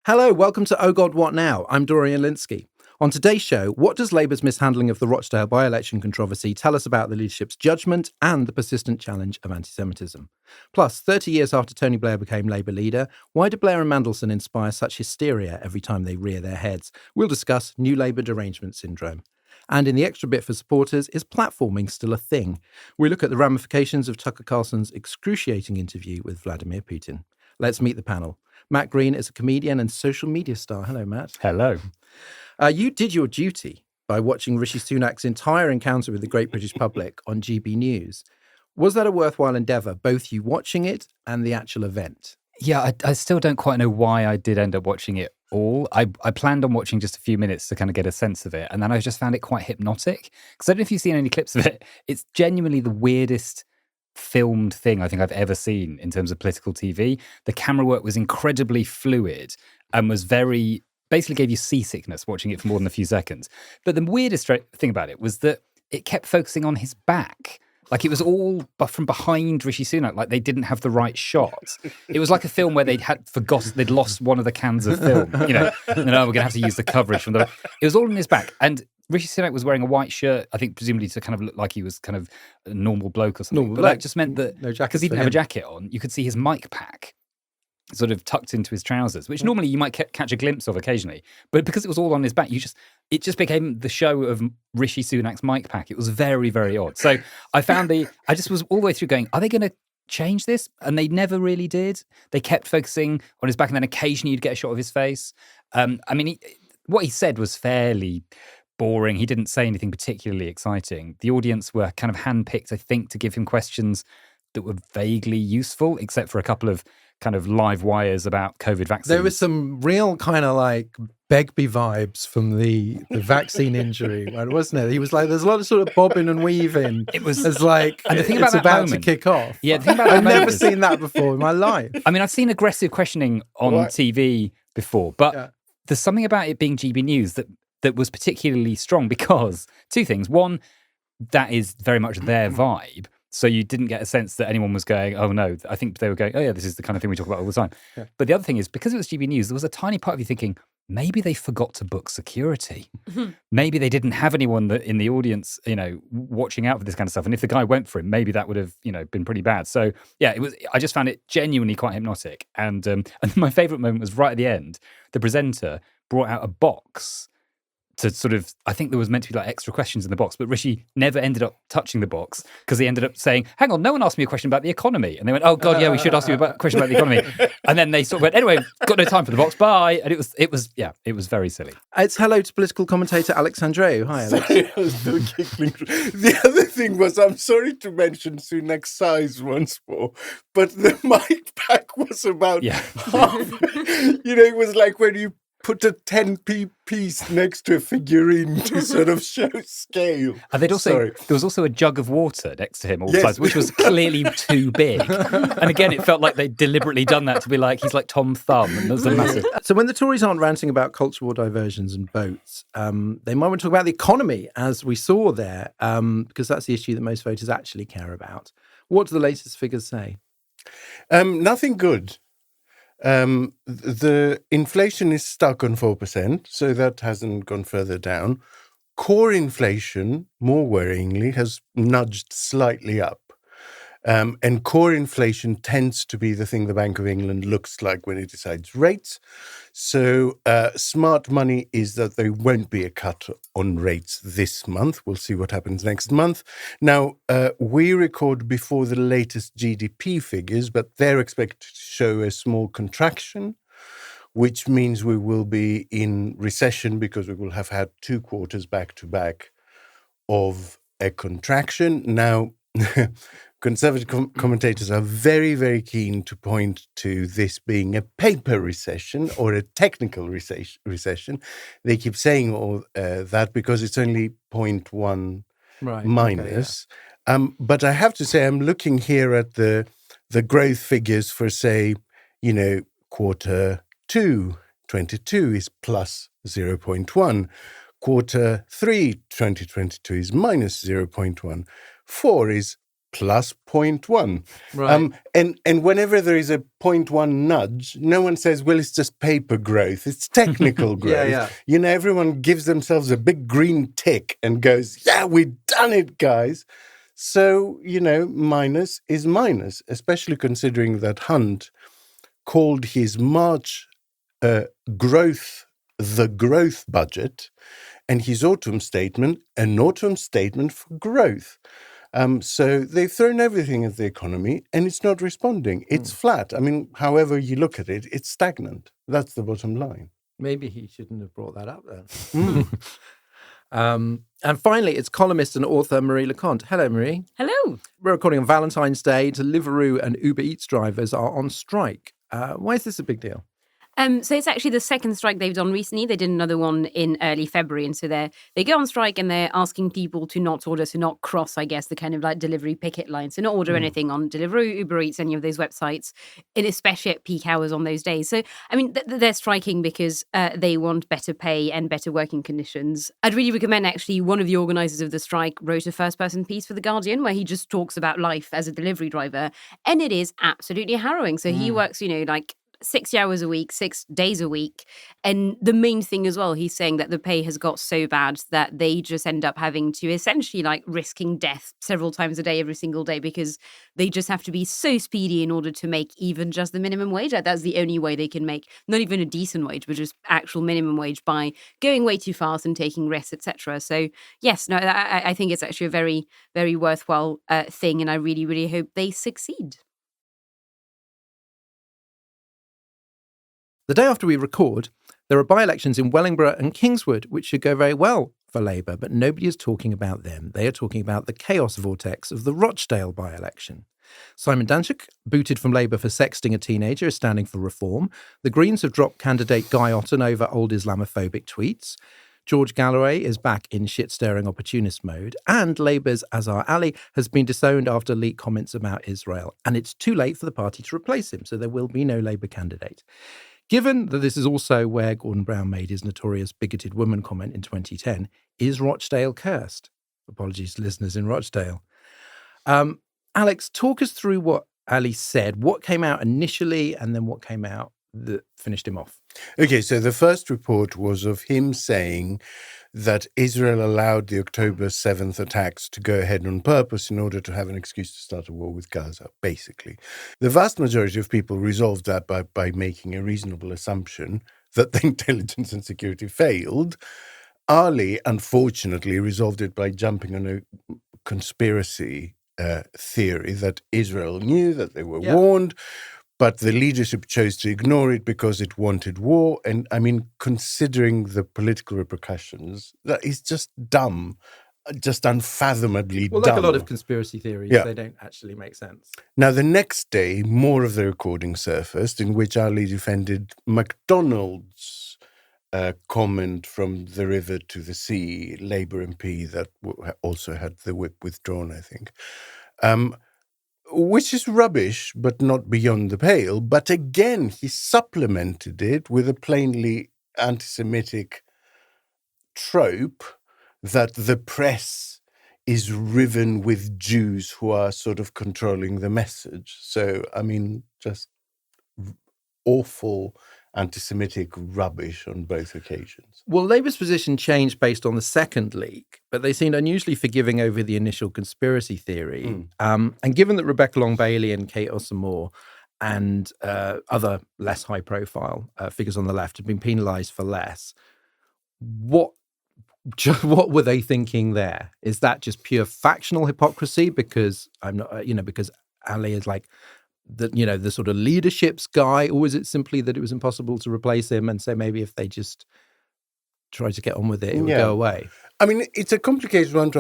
Hello, welcome to Oh God, What Now? I'm Dorian Lynskey. On today's show, what does Labour's mishandling of the Rochdale by-election controversy tell us about the leadership's judgment and the persistent challenge of anti-Semitism? Plus, 30 years after Tony Blair became Labour leader, why do Blair and Mandelson inspire such hysteria every time they rear their heads? We'll discuss New Labour derangement syndrome. And in the extra bit for supporters, is platforming still a thing? We look at the ramifications of Tucker Carlson's excruciating interview with Vladimir Putin. Let's meet the panel. Matt Green is a comedian and social media star. Hello, Matt. Hello. You did your duty by watching Rishi Sunak's entire encounter with the great British public on GB News. Was that a worthwhile endeavour, both you watching it and the actual event? Yeah, I still don't quite know why I did end up watching it all. I planned on watching just a few minutes to kind of get a sense of it, and then I just found it quite hypnotic. Because I don't know if you've seen any clips of it. It's genuinely the weirdest filmed thing I think I've ever seen in terms of political TV. The camera work was incredibly fluid and was basically gave you seasickness watching it for more than a few seconds. But the weirdest thing about it was that it kept focusing on his back. Like it was all from behind Rishi Sunak, like they didn't have the right shots. It was like a film where they'd lost one of the cans of film, and then, we're going to have to use the coverage from it was all on his back. And Rishi Sunak was wearing a white shirt, I think presumably to kind of look like he was kind of a normal bloke or something. But that just meant that, because he didn't have a jacket on, you could see his mic pack sort of tucked into his trousers, which normally you might catch a glimpse of occasionally. But because it was all on his back, it just became the show of Rishi Sunak's mic pack. It was very, very odd. So I just was all the way through going, are they going to change this? And they never really did. They kept focusing on his back, and then occasionally you'd get a shot of his face. What he said was fairly boring. He didn't say anything particularly exciting. The audience were kind of handpicked, I think, to give him questions that were vaguely useful, except for a couple of kind of live wires about COVID vaccines. There was some real kind of like Begbie vibes from the vaccine injury, wasn't it? He was like, there's a lot of sort of bobbing and weaving. It was like, and the thing about it's about to kick off. Yeah, the thing about I've never seen that before in my life. I mean, I've seen aggressive questioning on TV before, but there's something about it being GB News that was particularly strong because two things. One, that is very much their vibe. So you didn't get a sense that anyone was going, oh no, I think they were going, oh yeah, this is the kind of thing we talk about all the time. Yeah. But the other thing is, because it was GB News, there was a tiny part of you thinking, maybe they forgot to book security. Maybe they didn't have anyone in the audience, watching out for this kind of stuff. And if the guy went for him, maybe that would have, been pretty bad. So yeah, I just found it genuinely quite hypnotic. And my favourite moment was right at the end. The presenter brought out a box to sort of, I think there was meant to be like extra questions in the box, but Rishi never ended up touching the box because he ended up saying, hang on, no one asked me a question about the economy. And they went, oh God, yeah, we should ask you a question about the economy. And then they sort of went, anyway, got no time for the box, bye. And it was very silly. It's hello to political commentator Alex Andreou. Hi, Alex. Sorry, I was still giggling. The other thing was, I'm sorry to mention Sunak's size once more, but the mic pack was about half. It was like when you put a 10p piece next to a figurine to sort of show scale. And there was also a jug of water next to him all the time, which was clearly too big. And again, it felt like they'd deliberately done that to be like, he's like Tom Thumb. And there's a massive... So when the Tories aren't ranting about cultural diversions and votes, they might want to talk about the economy, as we saw there, because that's the issue that most voters actually care about. What do the latest figures say? Nothing good. The inflation is stuck on 4%, so that hasn't gone further down. Core inflation, more worryingly, has nudged slightly up. And core inflation tends to be the thing the Bank of England looks like when it decides rates. So smart money is that there won't be a cut on rates this month. We'll see what happens next month. Now, we record before the latest GDP figures, but they're expected to show a small contraction, which means we will be in recession because we will have had 2 quarters back to back of a contraction. Now, Conservative commentators are very, very keen to point to this being a paper recession or a technical recession. They keep saying all that because it's only 0.1 minus. Okay, yeah. But I have to say, I'm looking here at the growth figures for, say, quarter 2, 22 is plus 0.1. Quarter 3, 2022 is minus 0.1. 4 is plus 0.1. Right. And whenever there is a 0.1 nudge, no one says, well, it's just paper growth. It's technical growth. Yeah. You know, everyone gives themselves a big green tick and goes, yeah, we've done it, guys. So, you know, minus is minus, especially considering that Hunt called his March growth the growth budget and his autumn statement an autumn statement for growth. So they've thrown everything at the economy and it's not responding. It's flat. I mean, however you look at it, it's stagnant. That's the bottom line. Maybe he shouldn't have brought that up then. And finally, it's columnist and author Marie Leconte. Hello, Marie. Hello. We're recording on Valentine's Day. Deliveroo and Uber Eats drivers are on strike. Why is this a big deal? So it's actually the second strike they've done recently. They did another one in early February. And so they go on strike and they're asking people to not order, so not cross, I guess, the kind of like delivery picket line. So not order anything on Deliveroo, Uber Eats, any of those websites, and especially at peak hours on those days. So, I mean, they're striking because they want better pay and better working conditions. I'd really recommend, actually, one of the organisers of the strike wrote a first-person piece for The Guardian where he just talks about life as a delivery driver. And it is absolutely harrowing. So he works, like 60 hours a week, 6 days a week. And the main thing as well, he's saying that the pay has got so bad that they just end up having to essentially like risking death several times a day, every single day, because they just have to be so speedy in order to make even just the minimum wage. That's the only way they can make not even a decent wage, but just actual minimum wage by going way too fast and taking risks, etc. So yes, no, I think it's actually a very, very worthwhile thing. And I really, really hope they succeed. The day after we record, there are by-elections in Wellingborough and Kingswood, which should go very well for Labour, but nobody is talking about them. They are talking about the chaos vortex of the Rochdale by-election. Simon Danczuk, booted from Labour for sexting a teenager, is standing for reform. The Greens have dropped candidate Guy Otten over old Islamophobic tweets. George Galloway is back in shit-stirring opportunist mode, and Labour's Azhar Ali has been disowned after leaked comments about Israel, and it's too late for the party to replace him, so there will be no Labour candidate. Given that this is also where Gordon Brown made his notorious bigoted woman comment in 2010, is Rochdale cursed? Apologies to listeners in Rochdale. Alex, talk us through what Ali said. What came out initially and then what came out that finished him off? Okay, so the first report was of him saying that Israel allowed the October 7th attacks to go ahead on purpose in order to have an excuse to start a war with Gaza, basically. The vast majority of people resolved that by making a reasonable assumption that the intelligence and security failed. Ali, unfortunately, resolved it by jumping on a conspiracy theory that Israel knew, that they were warned, but the leadership chose to ignore it because it wanted war. And I mean, considering the political repercussions, that is just dumb, just unfathomably dumb. Well, like a lot of conspiracy theories, they don't actually make sense. Now, the next day, more of the recording surfaced in which Ali defended McDonald's comment from the river to the sea, Labour MP that also had the whip withdrawn, I think. Which is rubbish, but not beyond the pale. But again, he supplemented it with a plainly anti-Semitic trope that the press is riven with Jews who are sort of controlling the message. So, I mean, just awful anti-Semitic rubbish on both occasions. Well, Labour's position changed based on the second leak, but they seemed unusually forgiving over the initial conspiracy theory. And given that Rebecca Long-Bailey and Kate Ossamore and other less high-profile figures on the left had been penalised for less, what were they thinking there? Is that just pure factional hypocrisy? Because I'm not, because Ali is like the sort of leadership's guy, or is it simply that it was impossible to replace him, and so maybe if they just tried to get on with it, it would go away? I mean, it's a complicated one.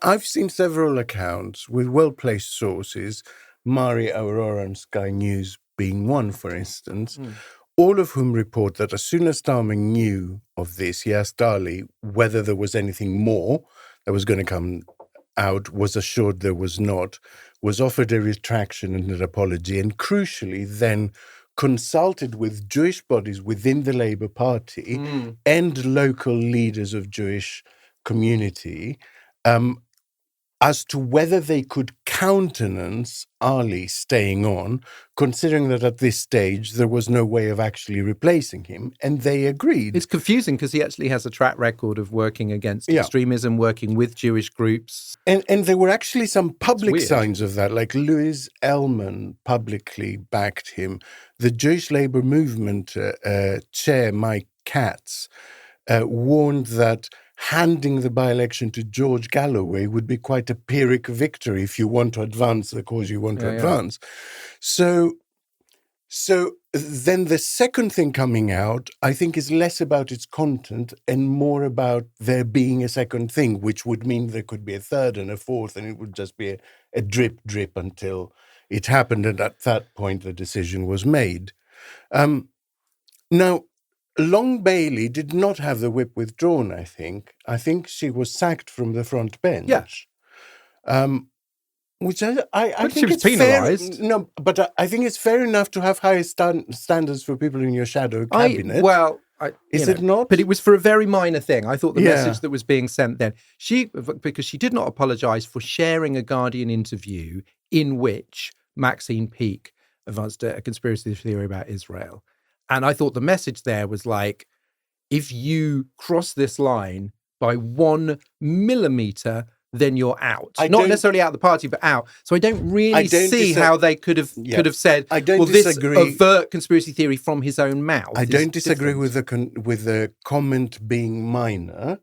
I've seen several accounts with well-placed sources, Mari Aurora and Sky News being one, for instance, all of whom report that as soon as Starmer knew of this, he asked Ali whether there was anything more that was going to come out, was assured there was not, was offered a retraction and an apology, and crucially then consulted with Jewish bodies within the Labour Party and local leaders of Jewish community as to whether they could countenance Ali staying on, considering that at this stage there was no way of actually replacing him, and they agreed. It's confusing because he actually has a track record of working against extremism, working with Jewish groups. And there were actually some public signs of that, like Louis Ellman publicly backed him. The Jewish Labour Movement chair, Mike Katz, warned that handing the by-election to George Galloway would be quite a Pyrrhic victory if you want to advance the cause you want to advance. So then the second thing coming out, I think, is less about its content and more about there being a second thing, which would mean there could be a third and a fourth, and it would just be a drip until it happened. And at that point, the decision was made. Now, Long Bailey did not have the whip withdrawn, I think. I think she was sacked from the front bench. Yeah. Which I But think she was penalised. No, but I think it's fair enough to have higher standards for people in your shadow cabinet. Is it not? But it was for a very minor thing. I thought the message that was being sent then, because she did not apologise for sharing a Guardian interview in which Maxine Peake advanced a conspiracy theory about Israel. And I thought the message there was like, if you cross this line by 1 millimetre, then you're out. Not necessarily out of the party, but out. So I don't really see how they could have said, this overt conspiracy theory from his own mouth. I don't disagree with the comment being minor.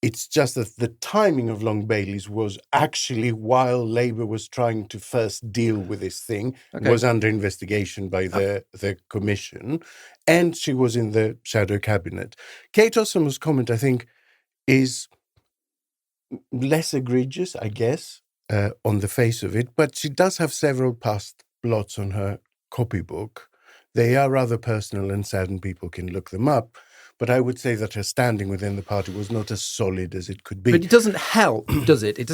It's just that the timing of Long Bailey's was actually while Labour was trying to first deal with this thing, was under investigation by the commission, and she was in the shadow cabinet. Kate Ossomo's comment, I think, is less egregious, I guess, on the face of it, but she does have several past blots on her copybook. They are rather personal and sad, and people can look them up. But I would say that her standing within the party was not as solid as it could be. But it doesn't help, does it? It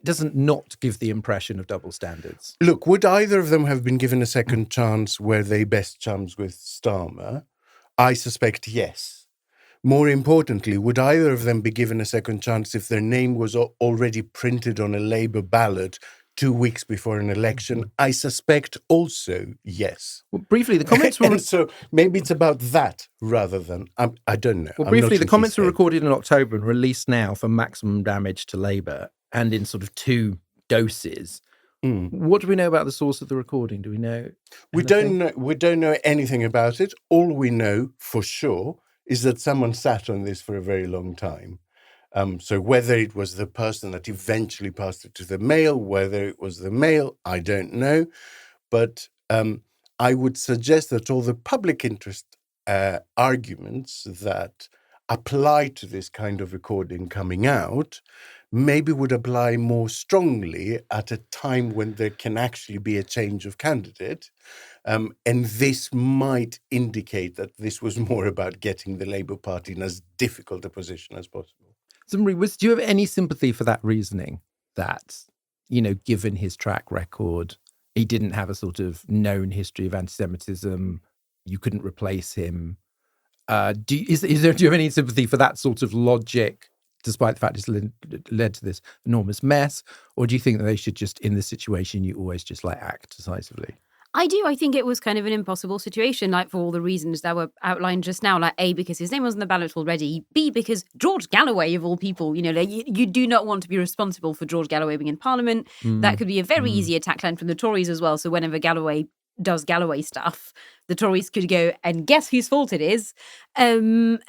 doesn't not give the impression of double standards. Look, would either of them have been given a second chance where they best chums with Starmer? I suspect yes. More importantly, would either of them be given a second chance if their name was already printed on a Labour ballot 2 weeks before an election? I suspect also yes. Well, briefly, the comments were... And so maybe it's about that rather than... I don't know. Well, briefly, the comments were recorded in October and released now for maximum damage to Labour and in sort of 2 doses. What do we know about the source of the recording? Do we know? We don't know anything about it. All we know for sure is that someone sat on this for a very long time. So whether it was the person that eventually passed it to the Mail, whether it was the Mail, I don't know. But I would suggest that all the public interest arguments that apply to this kind of recording coming out maybe would apply more strongly at a time when there can actually be a change of candidate. And this might indicate that this was more about getting the Labour Party in as difficult a position as possible. Zimri, do you have any sympathy for that reasoning that, given his track record, he didn't have a sort of known history of anti-Semitism, you couldn't replace him? Do you have any sympathy for that sort of logic, despite the fact it's led to this enormous mess? Or do you think that they should just, in this situation, you always just act decisively? I do. I think it was kind of an impossible situation, for all the reasons that were outlined just now. A, because his name was on the ballot already. B, because George Galloway, of all people, you do not want to be responsible for George Galloway being in Parliament. That could be a very easy attack line from the Tories as well. So whenever Galloway does Galloway stuff, the Tories could go, and guess whose fault it is? And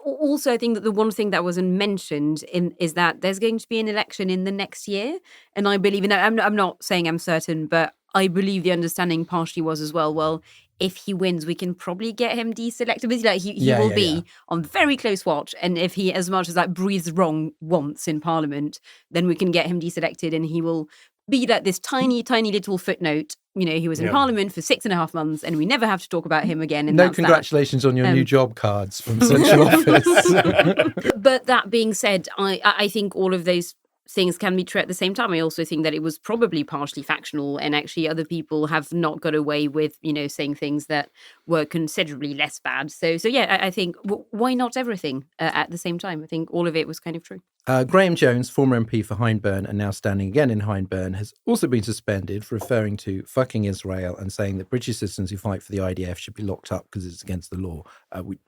also I think that the one thing that wasn't mentioned is that there's going to be an election in the next year. And I believe, I'm not saying I'm certain, but I believe the understanding partially was as well, if he wins, we can probably get him deselected. He will be on very close watch. And if he, as much as breathes wrong once in Parliament, then we can get him deselected and he will be this tiny, tiny little footnote. He was in Parliament for 6.5 months and we never have to talk about him again. And no congratulations on your new job cards from Central Office. But that being said, I think all of those things can be true at the same time. I also think that it was probably partially factional, and actually other people have not got away with, saying things that were considerably less bad. So yeah, I think why not everything at the same time? I think all of it was kind of true. Graham Jones, former MP for Hyndburn and now standing again in Hyndburn, has also been suspended for referring to fucking Israel and saying that British citizens who fight for the IDF should be locked up because it's against the law,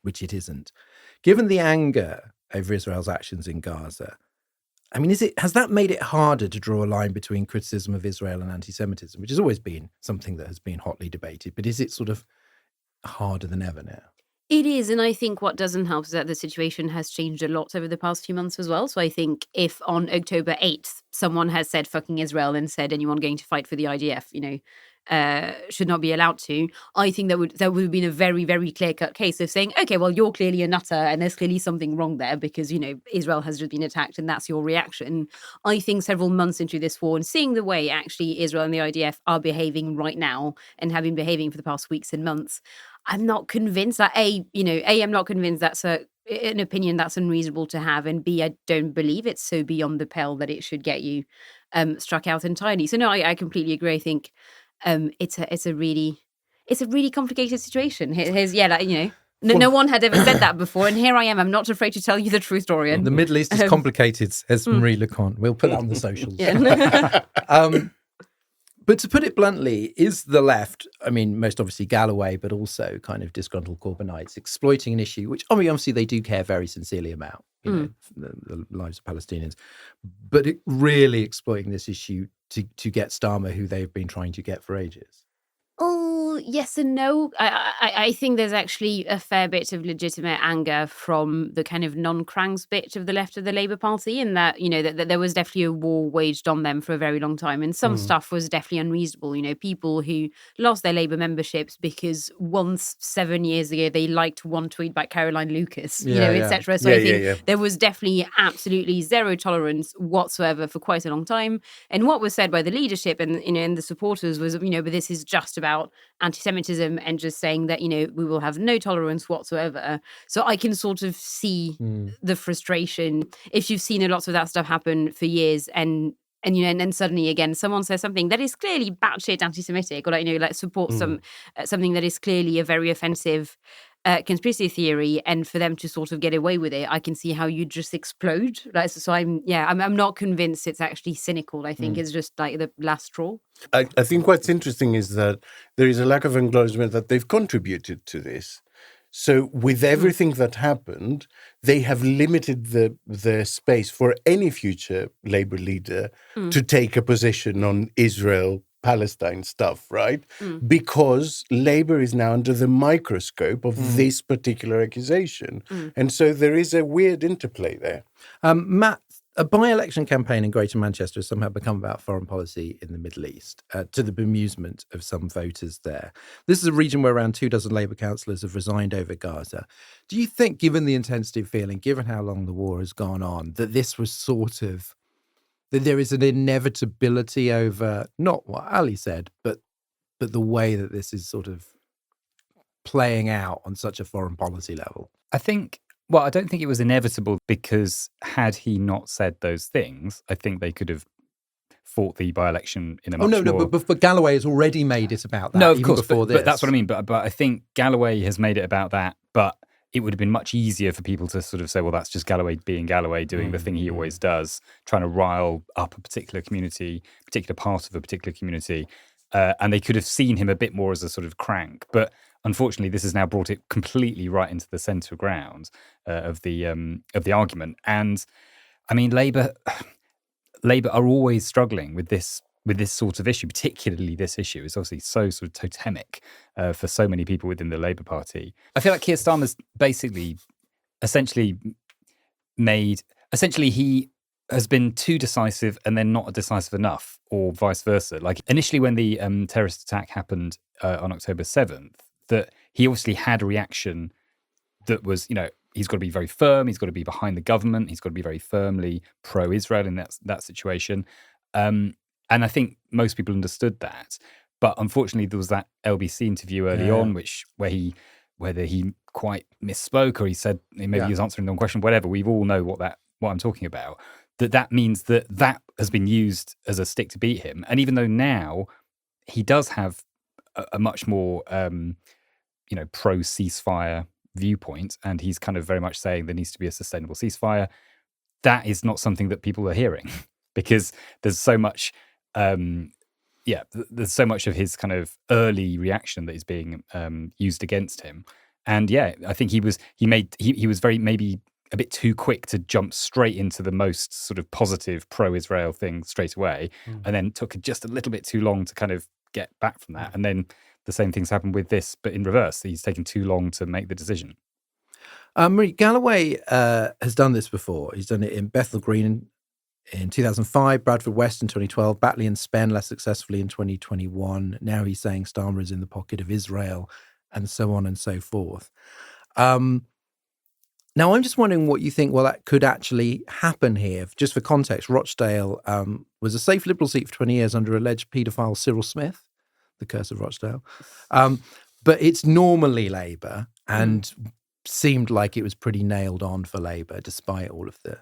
which it isn't. Given the anger over Israel's actions in Gaza, I mean, has that made it harder to draw a line between criticism of Israel and anti-Semitism, which has always been something that has been hotly debated, but is it sort of harder than ever now? It is, and I think what doesn't help is that the situation has changed a lot over the past few months as well. So I think if on October 8th, someone has said fucking Israel and said anyone going to fight for the IDF, should not be allowed to, I think that would have been a very, very clear-cut case of saying, okay, well, you're clearly a nutter and there's clearly something wrong there because, Israel has just been attacked and that's your reaction. I think several months into this war and seeing the way actually Israel and the IDF are behaving right now and have been behaving for the past weeks and months, I'm not convinced that I'm not convinced that's an opinion that's unreasonable to have, and B, I don't believe it's so beyond the pale that it should get you struck out entirely. So no, I completely agree. I think it's a really complicated situation. No one had ever said that before, and here I am. I'm not afraid to tell you the truth, Dorian. The Middle East is complicated, says Marie Leconte. We'll put that on the socials. Yeah. But to put it bluntly, is the left, I mean, most obviously Galloway, but also kind of disgruntled Corbynites, exploiting an issue, which obviously they do care very sincerely about, the lives of Palestinians, but really exploiting this issue to get Starmer, who they've been trying to get for ages? Oh, yes and no. I think there's actually a fair bit of legitimate anger from the kind of non-Crangs bit of the left of the Labour Party, in that, that there was definitely a war waged on them for a very long time. And some stuff was definitely unreasonable. People who lost their Labour memberships because once 7 years ago they liked one tweet by Caroline Lucas, etc. So I think there was definitely absolutely zero tolerance whatsoever for quite a long time. And what was said by the leadership and the supporters was, but this is just about anti-Semitism and just saying that, we will have no tolerance whatsoever. So I can sort of see the frustration if you've seen a lot of that stuff happen for years and then suddenly again someone says something that is clearly batshit anti-Semitic, or supports something that is clearly a very offensive conspiracy theory, and for them to sort of get away with it, I can see how you just explode. So I'm not convinced it's actually cynical. I think it's just like the last straw. I think what's interesting is that there is a lack of acknowledgement that they've contributed to this. So with everything that happened, they have limited the space for any future Labour leader to take a position on Israel-Palestine stuff, right? Because Labour is now under the microscope of this particular accusation. And so there is a weird interplay there. Matt, a by-election campaign in Greater Manchester has somehow become about foreign policy in the Middle East, to the bemusement of some voters there. This is a region where around 24 Labour councillors have resigned over Gaza. Do you think, given the intensity of feeling, given how long the war has gone on, that this was sort of, that there is an inevitability over, not what Ali said, but the way that this is sort of playing out on such a foreign policy level? I don't think it was inevitable, because had he not said those things, I think they could have fought the by-election in a much more... But Galloway has already made it about that. No, of course, before but that's what I mean. But I think Galloway has made it about that, but it would have been much easier for people to sort of say, well, that's just Galloway being Galloway, doing the thing he always does, trying to rile up a particular community, particular part of a particular community, and they could have seen him a bit more as a sort of crank. But unfortunately, this has now brought it completely right into the centre ground of the argument. And I mean, Labour are always struggling with this sort of issue, particularly this issue is obviously so sort of totemic for so many people within the Labour Party. I feel like Keir Starmer's essentially he has been too decisive and then not decisive enough, or vice versa. Like initially when the terrorist attack happened on October 7th, that he obviously had a reaction that was, he's got to be very firm, he's got to be behind the government, he's got to be very firmly pro-Israel in that situation. And I think most people understood that. But unfortunately, there was that LBC interview early on, whether he quite misspoke or he said maybe he was answering the wrong question, whatever. We all know what I'm talking about. that means that has been used as a stick to beat him. And even though now he does have a much more, pro ceasefire viewpoint, and he's kind of very much saying there needs to be a sustainable ceasefire, that is not something that people are hearing because there's so much, there's so much of his kind of early reaction that is being used against him. And I think he was very maybe a bit too quick to jump straight into the most sort of positive pro-Israel thing straight away, and then took just a little bit too long to kind of get back from that. And then the same things happened with this, but in reverse. He's taken too long to make the decision. Marie, Galloway has done this before. He's done it in Bethnal Green in 2005, Bradford West in 2012, Batley and Spen less successfully in 2021. Now he's saying Starmer is in the pocket of Israel, and so on and so forth. Now, I'm just wondering what you think, that could actually happen here. Just for context, Rochdale was a safe Liberal seat for 20 years under alleged paedophile Cyril Smith, the curse of Rochdale. But it's normally Labour and seemed like it was pretty nailed on for Labour, despite all of the...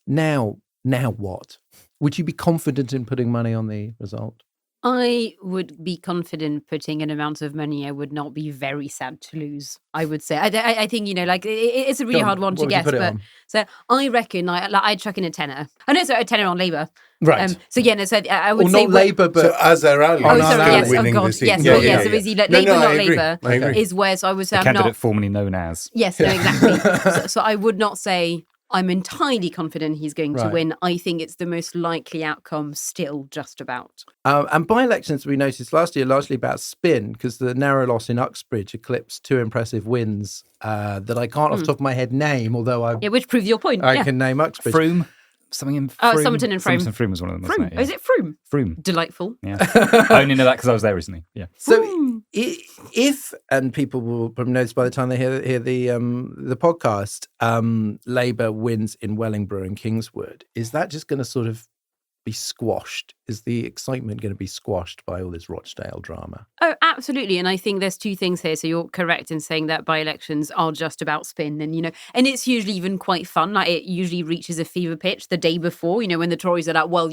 Now what? Would you be confident in putting money on the result? I would be confident putting an amount of money I would not be very sad to lose, I would say. I think, it's a really hard one to guess. But so I reckon I'd chuck in a tenner. I know, so a tenner on Labour. Right. So I would say... not Labour, but... So Azar Ali is winning the seat. Yes, so is he Labour, not Labour, I agree. is where, so I would say the I'm candidate not... formerly known as. Yes, no, exactly. so I would not say... I'm entirely confident he's going to win. I think it's the most likely outcome still, just about. And by-elections, we noticed last year, largely about spin, because the narrow loss in Uxbridge eclipsed two impressive wins that I can't off the top of my head name, although which proves your point. I can name Uxbridge. Frome. Something in Frome. Somerton and Frome. Frome was one of them. Frome. Wasn't it? Is it Frome? Frome. Delightful. Yeah. I only know that because I was there recently. Yeah. So if, and people will probably notice by the time they hear the podcast, Labour wins in Wellingborough and Kingswood, is that just going to sort of be squashed? Is the excitement going to be squashed by all this Rochdale drama? Oh, absolutely. And I think there's two things here. So you're correct in saying that by-elections are just about spin. And, and it's usually even quite fun. Like, it usually reaches a fever pitch the day before, when the Tories are like, well,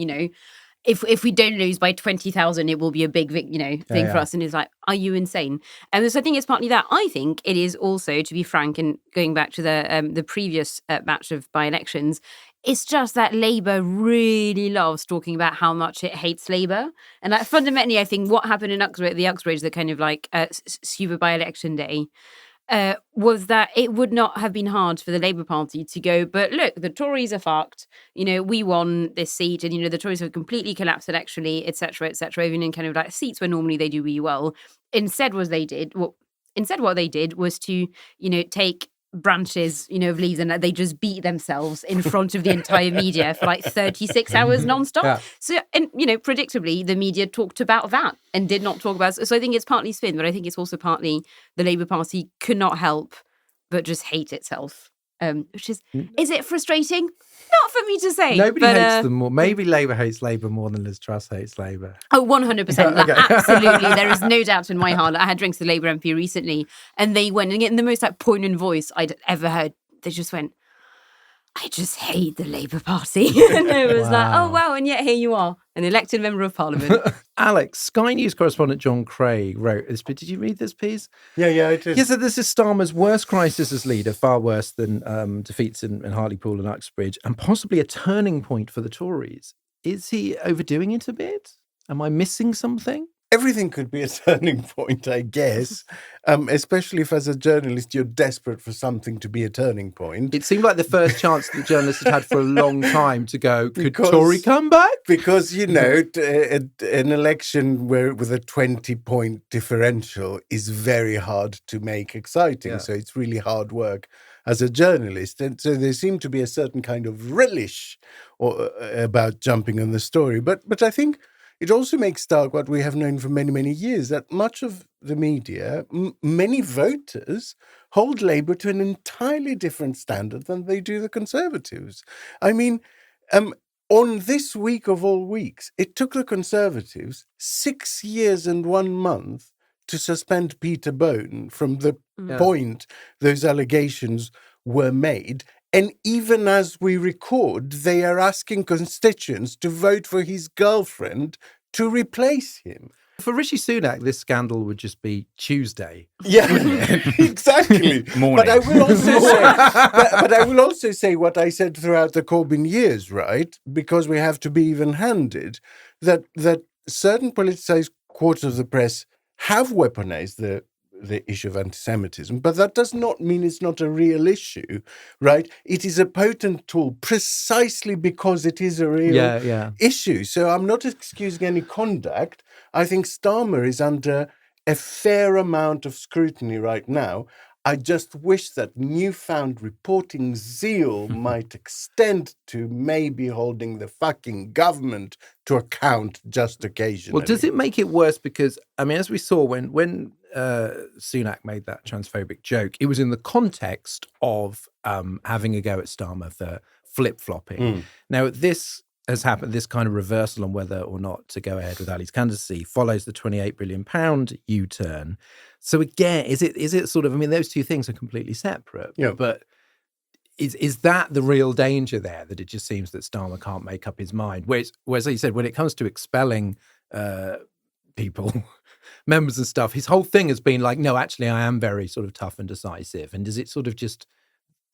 if we don't lose by 20,000, it will be a big, thing for us. And it's like, are you insane? And so I think it's partly that. I think it is also, to be frank, and going back to the previous batch of by-elections, it's just that Labour really loves talking about how much it hates Labour. And fundamentally, I think what happened in Uxbridge, the kind of super by-election day, was that it would not have been hard for the Labour Party to go, but look, the Tories are fucked. We won this seat, and the Tories have completely collapsed electorally, etc., even in kind of seats where normally they do really well. Instead, what they did was to take branches of leaves, and they just beat themselves in front of the entire media for 36 hours nonstop. So, and predictably, the media talked about that and did not talk about. So I think it's partly spin, but I think it's also partly the Labour Party could not help but just hate itself. Which is it frustrating? Not for me to say. Nobody hates them more. Maybe Labour hates Labour more than Liz Truss hates Labour. Oh, 100%. Absolutely. There is no doubt in my heart. I had drinks with Labour MP recently, and they went, and in the most poignant voice I'd ever heard, they just went, I just hate the Labour Party. And it was oh, wow, and yet here you are, an elected member of Parliament. Alex, Sky News correspondent John Craig wrote this, but did you read this piece? Yeah, I did. He said this is Starmer's worst crisis as leader, far worse than defeats in Hartlepool and Uxbridge, and possibly a turning point for the Tories. Is he overdoing it a bit? Am I missing something? Everything could be a turning point, I guess, especially if as a journalist you're desperate for something to be a turning point. It seemed like the first chance that journalists had for a long time to go, could Tory come back? Because, an election with a 20-point differential is very hard to make exciting. Yeah. So it's really hard work as a journalist. And so there seemed to be a certain kind of relish about jumping on the story. But I think it also makes stark what we have known for many, many years, that much of the media, many voters, hold Labour to an entirely different standard than they do the Conservatives. I mean, on this week of all weeks, it took the Conservatives 6 years and 1 month to suspend Peter Bone from the point those allegations were made. And even as we record, they are asking constituents to vote for his girlfriend to replace him. For Rishi Sunak, this scandal would just be Tuesday. Yeah, exactly. Morning. But I will also say, but I will also say what I said throughout the Corbyn years, right? Because we have to be even-handed. That certain politicized quarters of the press have weaponized the issue of anti-Semitism, but that does not mean it's not a real issue, right? It is a potent tool precisely because it is a real issue. So I'm not excusing any conduct. I think Starmer is under a fair amount of scrutiny right now. I just wish that newfound reporting zeal might extend to maybe holding the fucking government to account just occasionally. Well, does it make it worse? Because, I mean, as we saw when Sunak made that transphobic joke, it was in the context of having a go at Starmer for flip-flopping. Now, this has happened, this kind of reversal on whether or not to go ahead with Ali's candidacy follows the £28 billion U-turn. So again, is it sort of, I mean, those two things are completely separate, but is that the real danger there, that it just seems that Starmer can't make up his mind? Whereas as you said, when it comes to expelling people, members and stuff, his whole thing has been like, no, actually, I am very sort of tough and decisive. And does it sort of just,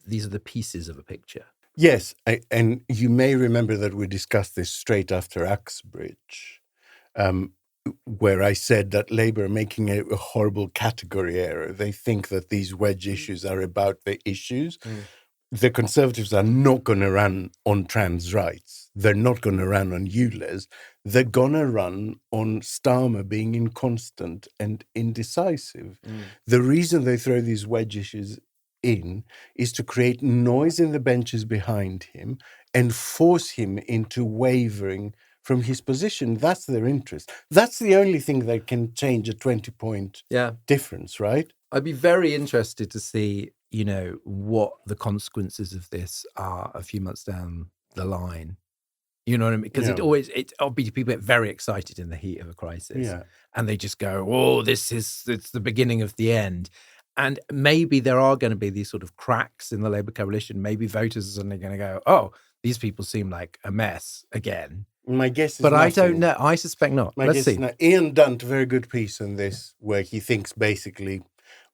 these are the pieces of a picture? Yes, and you may remember that we discussed this straight after Uxbridge, where I said that Labour are making a horrible category error. They think that these wedge issues are about the issues. The Conservatives are not going to run on trans rights. They're not going to run on ULEZ. They're going to run on Starmer being inconstant and indecisive. The reason they throw these wedge issues in is to create noise in the benches behind him and force him into wavering from his position. That's their interest. That's the only thing that can change a 20-point difference, right? I'd be very interested to see, you know, what the consequences of this are a few months down the line. You know what I mean? Because it'll be people get very excited in the heat of a crisis, and they just go, "Oh, it's the beginning of the end." And maybe there are going to be these sort of cracks in the Labour coalition. Maybe voters are suddenly going to go, "Oh, these people seem like a mess again." My guess is but nothing. I don't know. I suspect not. Let's see. Ian Dunt, a very good piece on this, where he thinks basically,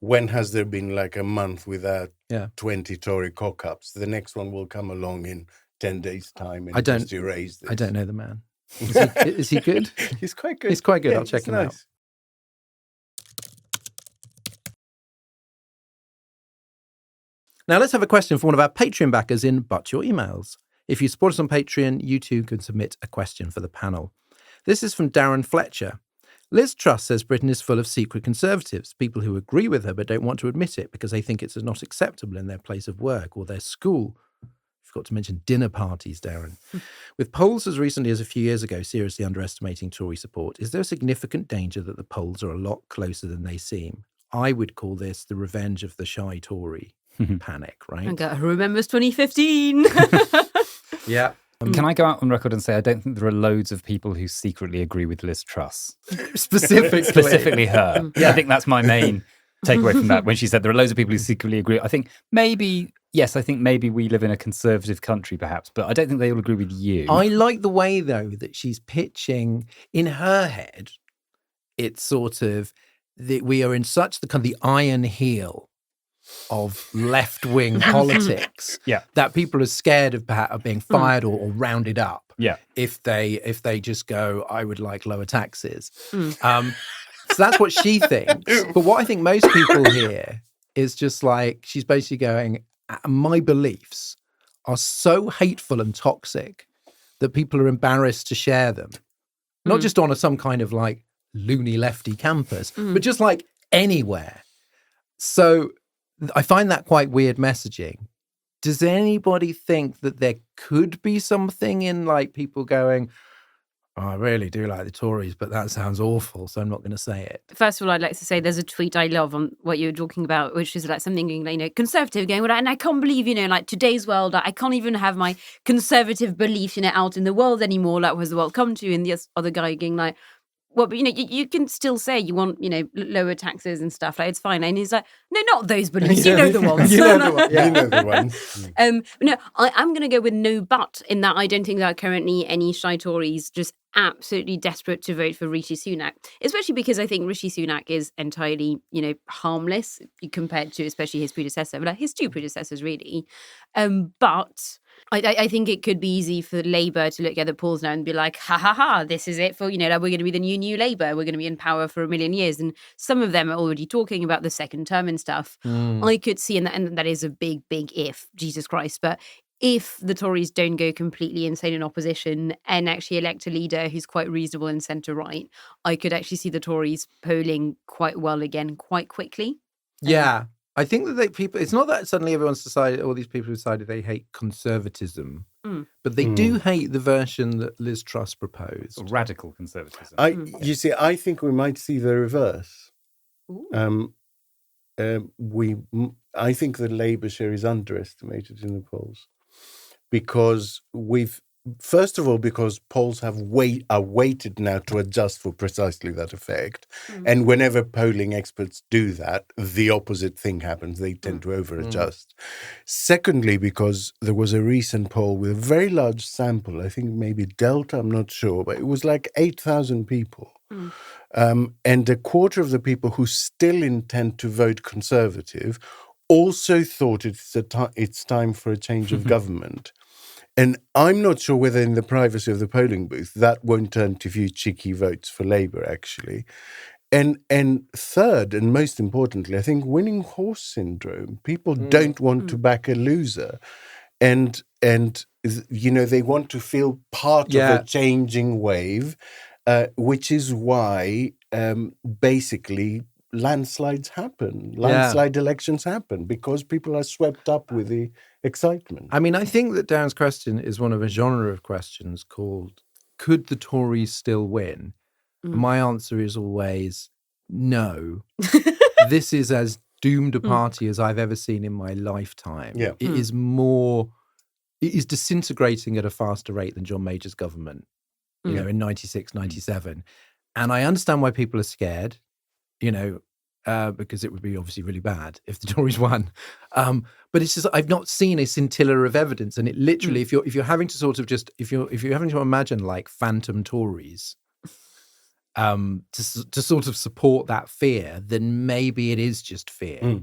when has there been like a month without 20 Tory cock-ups? The next one will come along in 10 days' time and just erase this. I don't know the man. Is he good? He's quite good. He's quite good. Yeah, I'll check him out. Now let's have a question from one of our Patreon backers in But Your Emails. If you support us on Patreon, you too can submit a question for the panel. This is from Darren Fletcher. Liz Truss says Britain is full of secret conservatives, people who agree with her but don't want to admit it because they think it's not acceptable in their place of work or their school. Forgot to mention dinner parties, Darren. With polls as recently as a few years ago seriously underestimating Tory support, is there a significant danger that the polls are a lot closer than they seem? I would call this the revenge of the shy Tory panic, right? I remembers 2015. Yeah. Can I go out on record and say I don't think there are loads of people who secretly agree with Liz Truss? Specifically her. I think that's my main takeaway from that, when she said there are loads of people who secretly agree. I think maybe we live in a conservative country perhaps, but I don't think they all agree with you. I like the way, though, that she's pitching in her head. It's sort of that we are in such the iron heel of left-wing politics that people are scared of being fired or rounded up if they just go, I would like lower taxes. So that's what she thinks. But what I think most people hear is just like, she's basically going, my beliefs are so hateful and toxic that people are embarrassed to share them. Not just on some kind of like loony lefty campus, but just like anywhere. So I find that quite weird messaging. Does anybody think that there could be something in like people going, oh, I really do like the Tories, but that sounds awful, so I'm not going to say it? First of all, I'd like to say there's a tweet I love on what you were talking about, which is like something, like, you know, conservative going, well, and I can't believe, you know, like today's world, I can't even have my conservative beliefs, you know, out in the world anymore. Like, where's the world come to? And the other guy going like, well, but, you can still say you want, lower taxes and stuff. Like, it's fine. And he's like, no, not those beliefs. You know the ones. You know the ones. No, I'm going to go with no but in that I don't think there are currently any shy Tories just absolutely desperate to vote for Rishi Sunak, especially because I think Rishi Sunak is entirely, harmless compared to especially his predecessor, but his two predecessors really. But I think it could be easy for Labour to look at the polls now and be like, ha ha ha, this is it for, like, we're going to be the new Labour. We're going to be in power for 1,000,000 years. And some of them are already talking about the second term and stuff. I could see, and that is a big, big if, Jesus Christ. But if the Tories don't go completely insane in opposition and actually elect a leader who's quite reasonable and centre-right, I could actually see the Tories polling quite well again quite quickly. Yeah. I think that it's not that suddenly everyone's decided, all these people decided they hate conservatism, but they do hate the version that Liz Truss proposed. Radical conservatism. You see, I think we might see the reverse. I think the Labour share is underestimated in the polls because first of all, because polls are weighted now to adjust for precisely that effect. And whenever polling experts do that, the opposite thing happens. They tend to over-adjust. Secondly, because there was a recent poll with a very large sample, I think maybe Delta, I'm not sure, but it was like 8,000 people. And a quarter of the people who still intend to vote Conservative also thought it's time for a change of government. And I'm not sure whether in the privacy of the polling booth that won't turn to a few cheeky votes for Labour, actually. And third, and most importantly, I think winning horse syndrome. People don't want to back a loser. And they want to feel part of a changing wave, which is why basically landslides happen. Landslide elections happen because people are swept up with the excitement. I mean, I think that Darren's question is one of a genre of questions called, could the Tories still win? My answer is always no. This is as doomed a party as I've ever seen in my lifetime. Yeah. It is disintegrating at a faster rate than John Major's government, in 96, 97. And I understand why people are scared, because it would be obviously really bad if the Tories won. But it's just, I've not seen a scintilla of evidence. And it literally, if you're having to sort of just, if you're having to imagine like phantom Tories to sort of support that fear, then maybe it is just fear.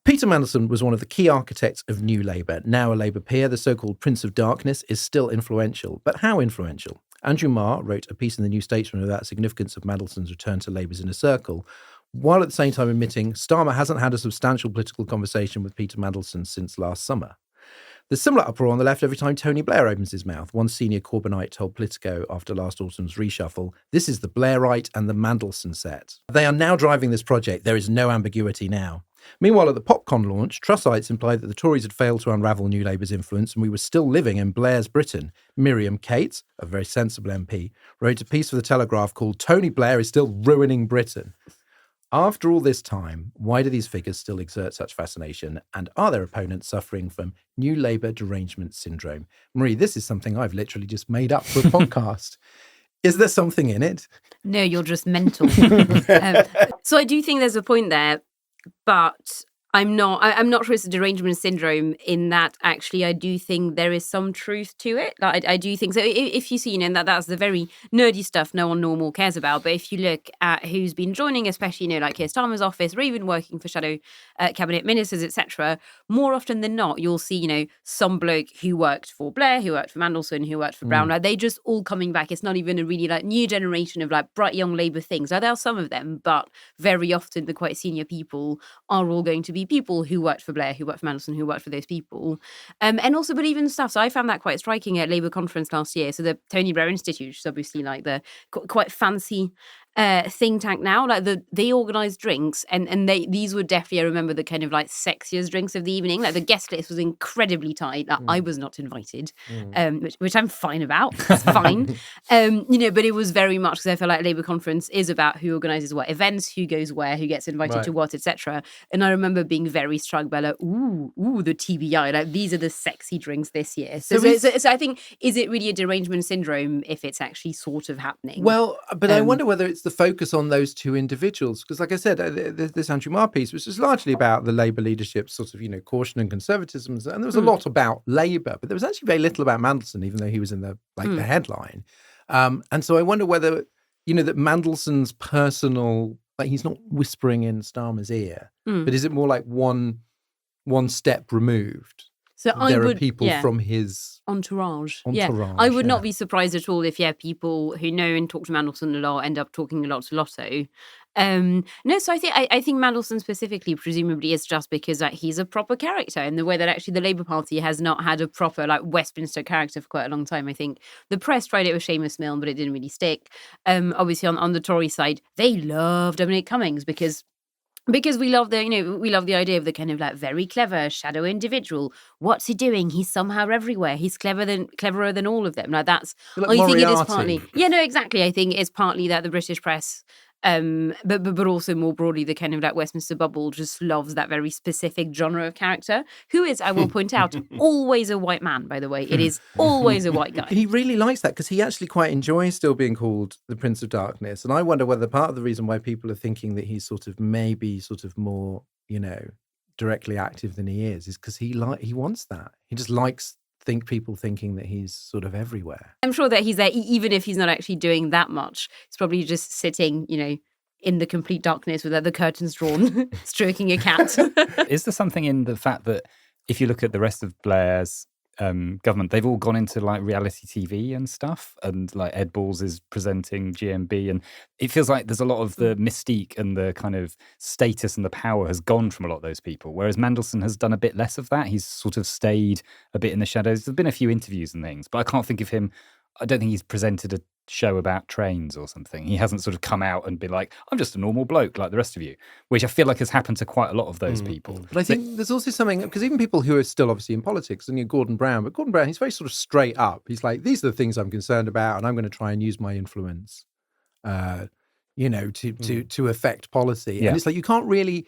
Peter Mandelson was one of the key architects of New Labour. Now a Labour peer, the so-called Prince of Darkness is still influential. But how influential? Andrew Marr wrote a piece in the New Statesman about the significance of Mandelson's return to Labour's inner circle, while at the same time admitting Starmer hasn't had a substantial political conversation with Peter Mandelson since last summer. There's similar uproar on the left every time Tony Blair opens his mouth. One senior Corbynite told Politico after last autumn's reshuffle, this is the Blairite and the Mandelson set. They are now driving this project. There is no ambiguity now. Meanwhile, at the PopCon launch, Trussites implied that the Tories had failed to unravel New Labour's influence and we were still living in Blair's Britain. Miriam Cates, a very sensible MP, wrote a piece for The Telegraph called Tony Blair is Still Ruining Britain. After all this time, why do these figures still exert such fascination? And are their opponents suffering from New Labour derangement syndrome? Marie, this is something I've literally just made up for a podcast. Is there something in it? No, you're just mental. So I do think there's a point there, but I'm not sure it's a derangement syndrome in that actually I do think there is some truth to it. Like I do think so. If you see, that's the very nerdy stuff no one normal cares about. But if you look at who's been joining, especially, like Keir Starmer's office or even working for shadow cabinet ministers, etc., more often than not, you'll see, some bloke who worked for Blair, who worked for Mandelson, who worked for Brown. Like, they just all coming back. It's not even a really new generation of bright young Labour things. There are some of them, but very often the quite senior people are all going to be people who worked for Blair, who worked for Mandelson, who worked for those people. And also, but even stuff. So I found that quite striking at Labour conference last year. So the Tony Blair Institute, which is obviously the quite fancy think tank now. Like they organise drinks, and these were definitely, I remember, the kind of like sexiest drinks of the evening. Like the guest list was incredibly tight. Like, I was not invited, which I'm fine about. It's fine, but it was very much because I feel like Labour conference is about who organises what events, who goes where, who gets invited to what, etc. And I remember being very struck by like, ooh, the TBI. Like these are the sexy drinks this year. So I think, is it really a derangement syndrome if it's actually sort of happening? Well, but I wonder whether it's the focus on those two individuals. Because like I said, this Andrew Marr piece was just largely about the Labour leadership's sort of, caution and conservatism. And there was a lot about Labour, but there was actually very little about Mandelson, even though he was in the headline. And so I wonder whether, that Mandelson's personal, like he's not whispering in Starmer's ear, but is it more like one step removed? So there are people from his entourage. Yeah, I would not be surprised at all if people who know and talk to Mandelson a lot end up talking a lot to Lotto. No, so I think Mandelson specifically presumably is just because he's a proper character in the way that actually the Labour Party has not had a proper Westminster character for quite a long time. I think the press tried it with Seamus Milne, but it didn't really stick. Obviously on the Tory side, they loved Dominic Cummings because we love the idea of the kind of very clever shadow individual. What's he doing? He's somehow everywhere. He's cleverer than all of them. That's like I think it is partly. Yeah, no, exactly. I think it's partly that the British press, but also more broadly the kind of Westminster bubble just loves that very specific genre of character, who is, I will point out, always a white man, by the way. It is always a white guy. He really likes that because he actually quite enjoys still being called the Prince of Darkness. And I wonder whether part of the reason why people are thinking that he's maybe more, directly active than he is because he wants that. He just likes people thinking that he's sort of everywhere. I'm sure that he's there, even if he's not actually doing that much. He's probably just sitting, in the complete darkness with the curtains drawn, stroking a cat. Is there something in the fact that if you look at the rest of Blair's government, they've all gone into reality TV and stuff, and Ed Balls is presenting GMB, and it feels like there's a lot of the mystique and the kind of status and the power has gone from a lot of those people, whereas Mandelson has done a bit less of that. He's sort of stayed a bit in the shadows. There's been a few interviews and things, but I can't think of him. I don't think he's presented a show about trains or something. He hasn't sort of come out and been like, I'm just a normal bloke like the rest of you, which I feel like has happened to quite a lot of those people. But I think there's also something, because even people who are still obviously in politics, and Gordon Brown, he's very sort of straight up. He's like, these are the things I'm concerned about, and I'm going to try and use my influence, to affect policy. Yeah. And it's like, you can't really,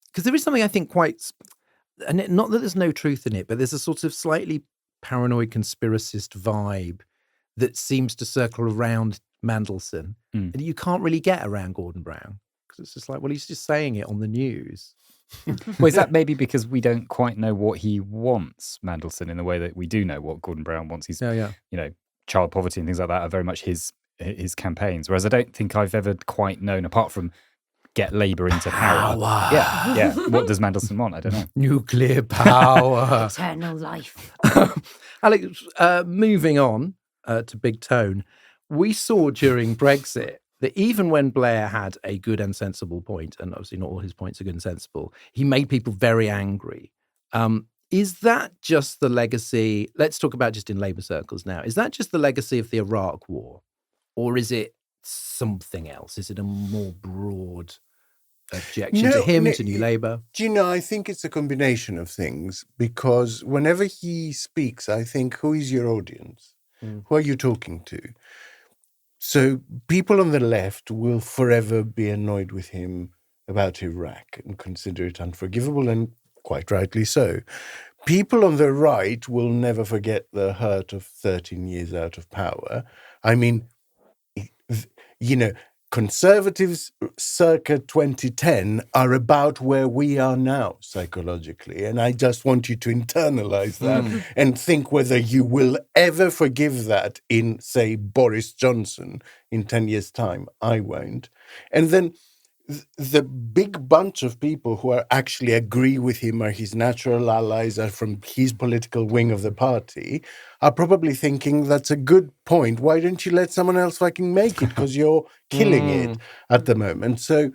because there is something I think quite, and not that there's no truth in it, but there's a sort of slightly paranoid conspiracist vibe that seems to circle around Mandelson, and you can't really get around Gordon Brown because it's just like, well, he's just saying it on the news. Well, is that maybe because we don't quite know what he wants, Mandelson, in the way that we do know what Gordon Brown wants? He's, child poverty and things like that are very much his campaigns, whereas I don't think I've ever quite known, apart from get Labour into power. Yeah. What does Mandelson want? I don't know. Nuclear power. Eternal life. Alex, moving on to Big Tone, we saw during Brexit that even when Blair had a good and sensible point, and obviously not all his points are good and sensible, he made people very angry. Is that just the legacy? Let's talk about just in Labour circles now. Is that just the legacy of the Iraq War? Or is it something else? Is it a more broad objection to him, to New Labour? I think it's a combination of things, because whenever he speaks, I think, who is your audience? Who are you talking to? So people on the left will forever be annoyed with him about Iraq and consider it unforgivable, and quite rightly so. People on the right will never forget the hurt of 13 years out of power. I mean, Conservatives circa 2010 are about where we are now psychologically. And I just want you to internalize that and think whether you will ever forgive that in, say, Boris Johnson in 10 years' time. I won't. And then the big bunch of people who are actually agree with him, are his natural allies, are from his political wing of the party, are probably thinking that's a good point. Why don't you let someone else fucking make it? Because you're killing it at the moment. So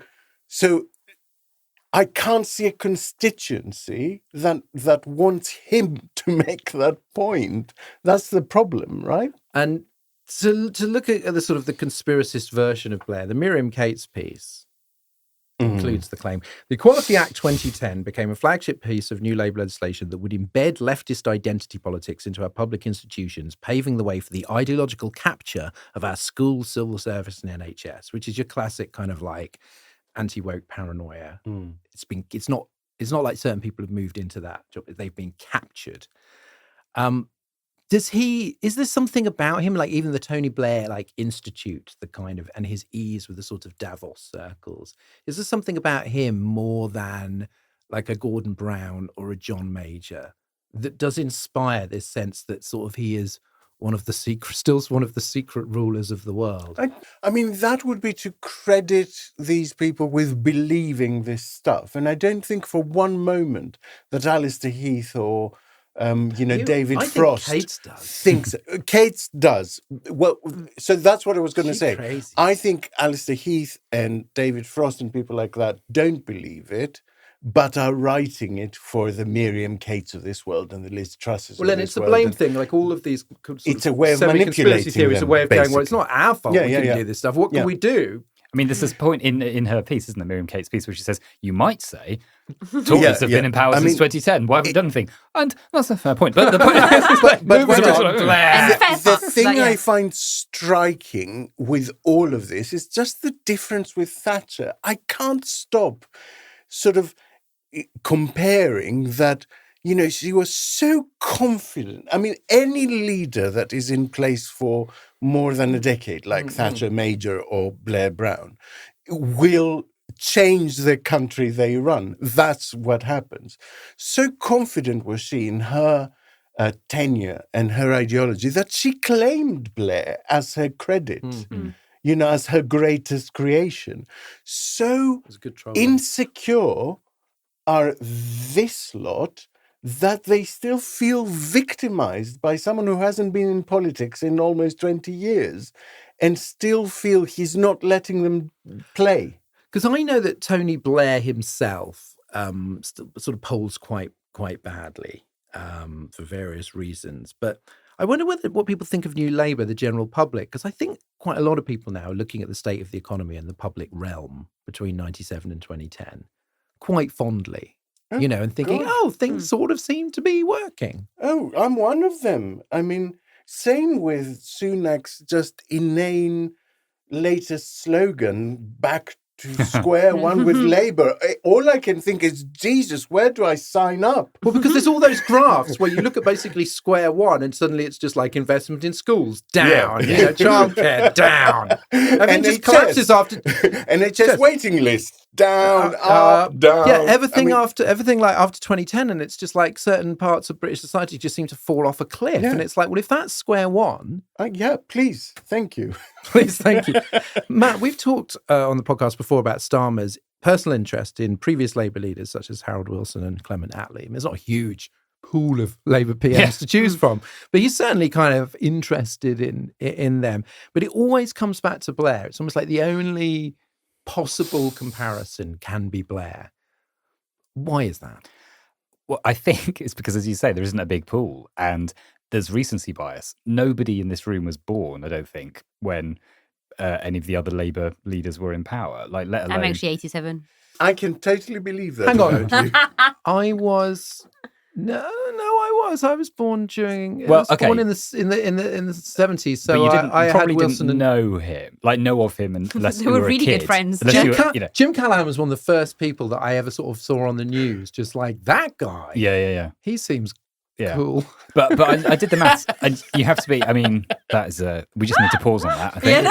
I can't see a constituency that wants him to make that point. That's the problem, right? And to look at the sort of the conspiracist version of Blair, the Miriam Cates piece includes the claim. The Equality Act 2010 became a flagship piece of new Labour legislation that would embed leftist identity politics into our public institutions, paving the way for the ideological capture of our schools, civil service and NHS, which is your classic kind of like anti-woke paranoia. It's not like certain people have moved into that job. They've been captured. Is there something about him, like even the Tony Blair like Institute, the kind of, and his ease with the sort of Davos circles, is there something about him more than like a Gordon Brown or a John Major that does inspire this sense that sort of he is one of the secret rulers of the world? I mean, that would be to credit these people with believing this stuff. And I don't think for one moment that Alistair Heath or David Frost thinks Cates does. Well, so that's what I was going to say. Crazy. I think Alistair Heath and David Frost and people like that don't believe it, but are writing it for the Miriam Cates of this world and the Liz Trusses. Well, then it's a blame thing. Like all of these, it's a way of manipulating theories, them, a way of basically. going, well, it's not our fault we can do this stuff. What can we do? I mean, there's this point in her piece, isn't there, Miriam Cates' piece, where she says, you might say, Tories have been in power since 2010. Why haven't we done anything? And that's a fair point. But the point the thing I find striking with all of this is just the difference with Thatcher. I can't stop sort of comparing that. She was so confident. I mean, any leader that is in place for more than a decade, like Thatcher Major or Blair Brown, will change the country they run. That's what happens. So confident was she in her tenure and her ideology that she claimed Blair as her credit, as her greatest creation. So insecure are this lot that they still feel victimized by someone who hasn't been in politics in almost 20 years and still feel he's not letting them play. Because I know that Tony Blair himself sort of polls quite badly for various reasons. But I wonder what people think of New Labour, the general public, because I think quite a lot of people now are looking at the state of the economy and the public realm between 97 and 2010 quite fondly. And thinking, things sort of seem to be working. Oh, I'm one of them. I mean, same with Sunak's just inane latest slogan, back to square one with Labour. All I can think is, Jesus, where do I sign up? Well, because there's all those graphs where you look at basically square one and suddenly it's just like investment in schools, down, childcare, down. And just collapses after... NHS waiting list, down, up, down. Yeah, everything after 2010, and it's just like certain parts of British society just seem to fall off a cliff. And it's like, well, if that's square one... please, thank you. Please, thank you. Matt, we've talked on the podcast before about Starmer's personal interest in previous Labour leaders such as Harold Wilson and Clement Attlee. I mean, there's not a huge pool of Labour PMs to choose from, but he's certainly kind of interested in them. But it always comes back to Blair. It's almost like the only possible comparison can be Blair. Why is that? Well, I think it's because, as you say, there isn't a big pool and there's recency bias. Nobody in this room was born, I don't think, when any of the other Labour leaders were in power. Like, let alone... I'm actually 87. I can totally believe that. Hang on. I was... I was born during. Born in the 70s. So I probably had Wilson didn't know him, know of him, unless they you were were really a kid. good friends. Jim Callaghan was one of the first people that I ever sort of saw on the news. Just like that guy. Yeah. He seems cool. But I did the maths, and you have to be. I mean, that is we just need to pause on that. I think.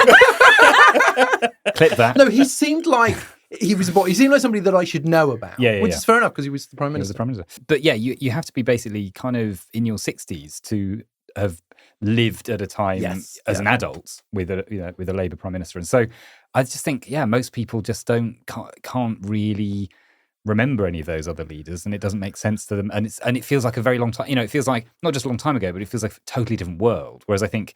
Clip that. No, he seemed like. He seemed like somebody that I should know about, which is fair enough because he was the Prime Minister. But you have to be basically kind of in your 60s to have lived at a time as an adult with a Labour Prime Minister. And so I just think, most people just can't really remember any of those other leaders, and it doesn't make sense to them. And it feels like a very long time. It feels like not just a long time ago, but it feels like a totally different world. Whereas I think,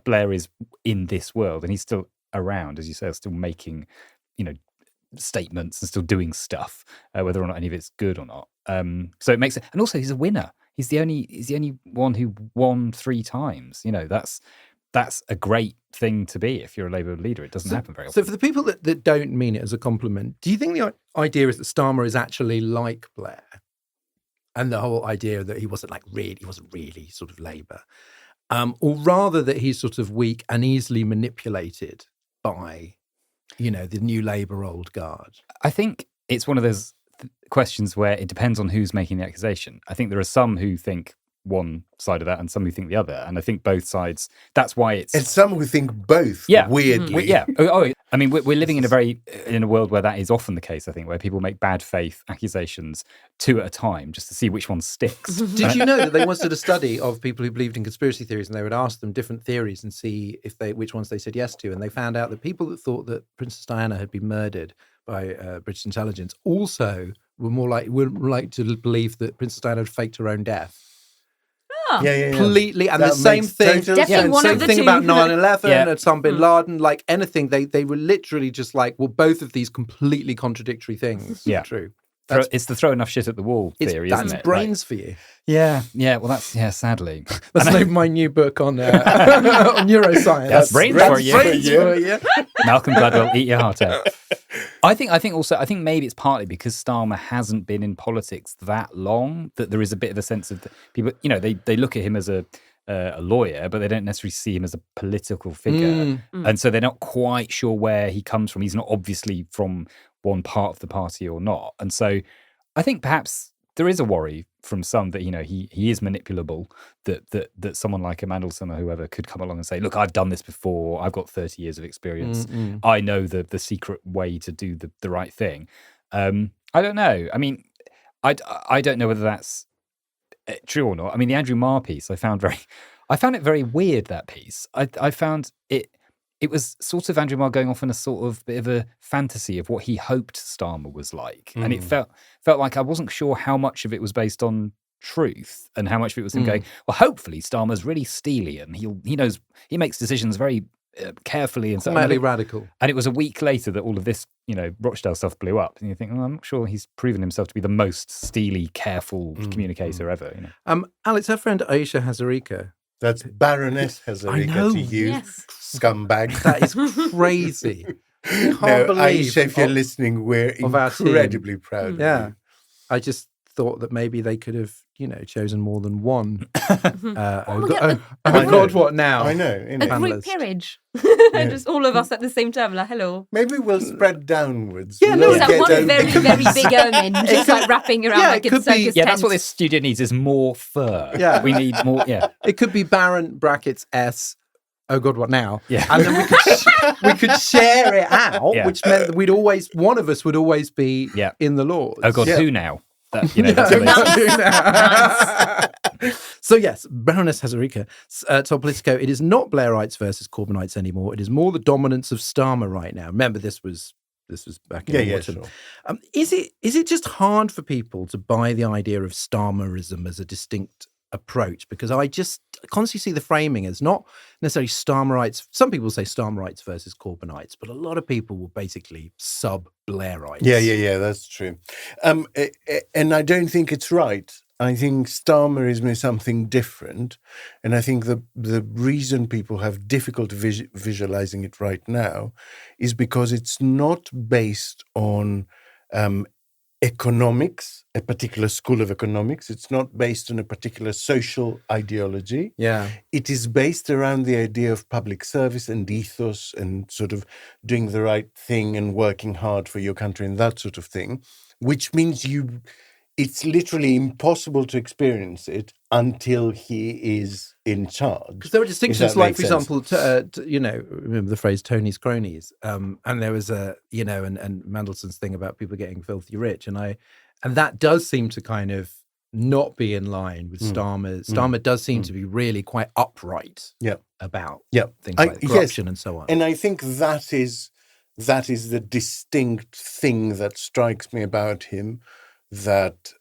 Blair is in this world, and he's still around, as you say, still making, statements and still doing stuff, whether or not any of it's good or not. So it makes it, and also he's a winner. He's the only one who won 3 times. That's that's a great thing to be if you're a Labour leader. It doesn't happen very often. So for the people that don't mean it as a compliment, do you think the idea is that Starmer is actually like Blair? And the whole idea that he wasn't really sort of Labour, or rather that he's sort of weak and easily manipulated by, the new Labour old guard? I think it's one of those questions where it depends on who's making the accusation. I think there are some who think one side of that and some who think the other. And I think both sides, that's why it's... And some who think both, weirdly. I mean, we're living in a world where that is often the case, I think, where people make bad faith accusations 2 at a time just to see which one sticks. Did you know that they once did a study of people who believed in conspiracy theories, and they would ask them different theories and see which ones they said yes to, and they found out that people that thought that Princess Diana had been murdered by British intelligence also were more like to believe that Princess Diana had faked her own death. Yeah. Completely, and That the same makes thing. total sense. Definitely one same of the thing two. about 9/11 Yeah. and Osama bin Laden. Like anything, they were literally just like, well, both of these completely contradictory things. Yeah. Are true. It's the throw enough shit at the wall theory, isn't That's it? brains for you. Yeah. Well, that's sadly. That's like my new book on on neuroscience. That's brains for you. Brains for you. Malcolm Gladwell, eat your heart out. I think maybe it's partly because Starmer hasn't been in politics that long that there is a bit of a sense of people. They look at him as a lawyer, but they don't necessarily see him as a political figure, and so they're not quite sure where he comes from. He's not obviously from one part of the party or not, and so I think perhaps there is a worry from some that he is manipulable, that someone like a Mandelson or whoever could come along and say, look, I've done this before, I've got 30 years of experience, I know the secret way to do the right thing. I don't know. I mean, I don't know whether that's true or not. I mean, the Andrew Marr piece I found it very weird, that piece. I found it was sort of Andrew Marr going off in a sort of bit of a fantasy of what he hoped Starmer was like. And it felt like I wasn't sure how much of it was based on truth and how much of it was him going, well, hopefully Starmer's really steely and he makes decisions very carefully and so Highly radical. And it was a week later that all of this, Rochdale stuff blew up. And you think, I'm not sure he's proven himself to be the most steely, careful communicator ever. Alex, her friend Aisha Hazarika. That's Baroness Hazarika to you, scumbag. That is crazy. Can't believe. Aisha, if you're listening, we're incredibly proud of you. I just thought that maybe they could have, chosen more than one. God, what now? I know. A group peerage. Just all of us at the same time, like, hello. Maybe we'll spread downwards. Yeah, no, that one very, very big ermine, just like wrapping around like a circus tent. That's what this studio needs, is more fur. Yeah. We need more, It could be Baron brackets S. Oh God, what now? Yeah. And then we could share it out, which meant that one of us would always be in the Lords. Oh God, who now? That's So yes, Baroness Hazarika told Politico, it is not Blairites versus Corbynites anymore. It is more the dominance of Starmer right now. Remember, this was back in the autumn. Sure. Is it just hard for people to buy the idea of Starmerism as a distinct approach? Because I just constantly see the framing as not necessarily Starmerites. Some people say Starmerites versus Corbynites, but a lot of people will basically sub-Blairites. Yeah, that's true. And I don't think it's right. I think Starmerism is something different. And I think the reason people have difficulty visualizing it right now is because it's not based on economics, a particular school of economics. It's not based on a particular social ideology. Yeah. It is based around the idea of public service and ethos and sort of doing the right thing and working hard for your country and that sort of thing, which means it's literally impossible to experience it until he is in charge. Because there were distinctions like, for example, remember the phrase Tony's cronies, and there was and Mandelson's thing about people getting filthy rich, and that does seem to kind of not be in line with Starmer. Starmer does seem to be really quite upright about things like corruption and so on. And I think that is the distinct thing that strikes me about him, that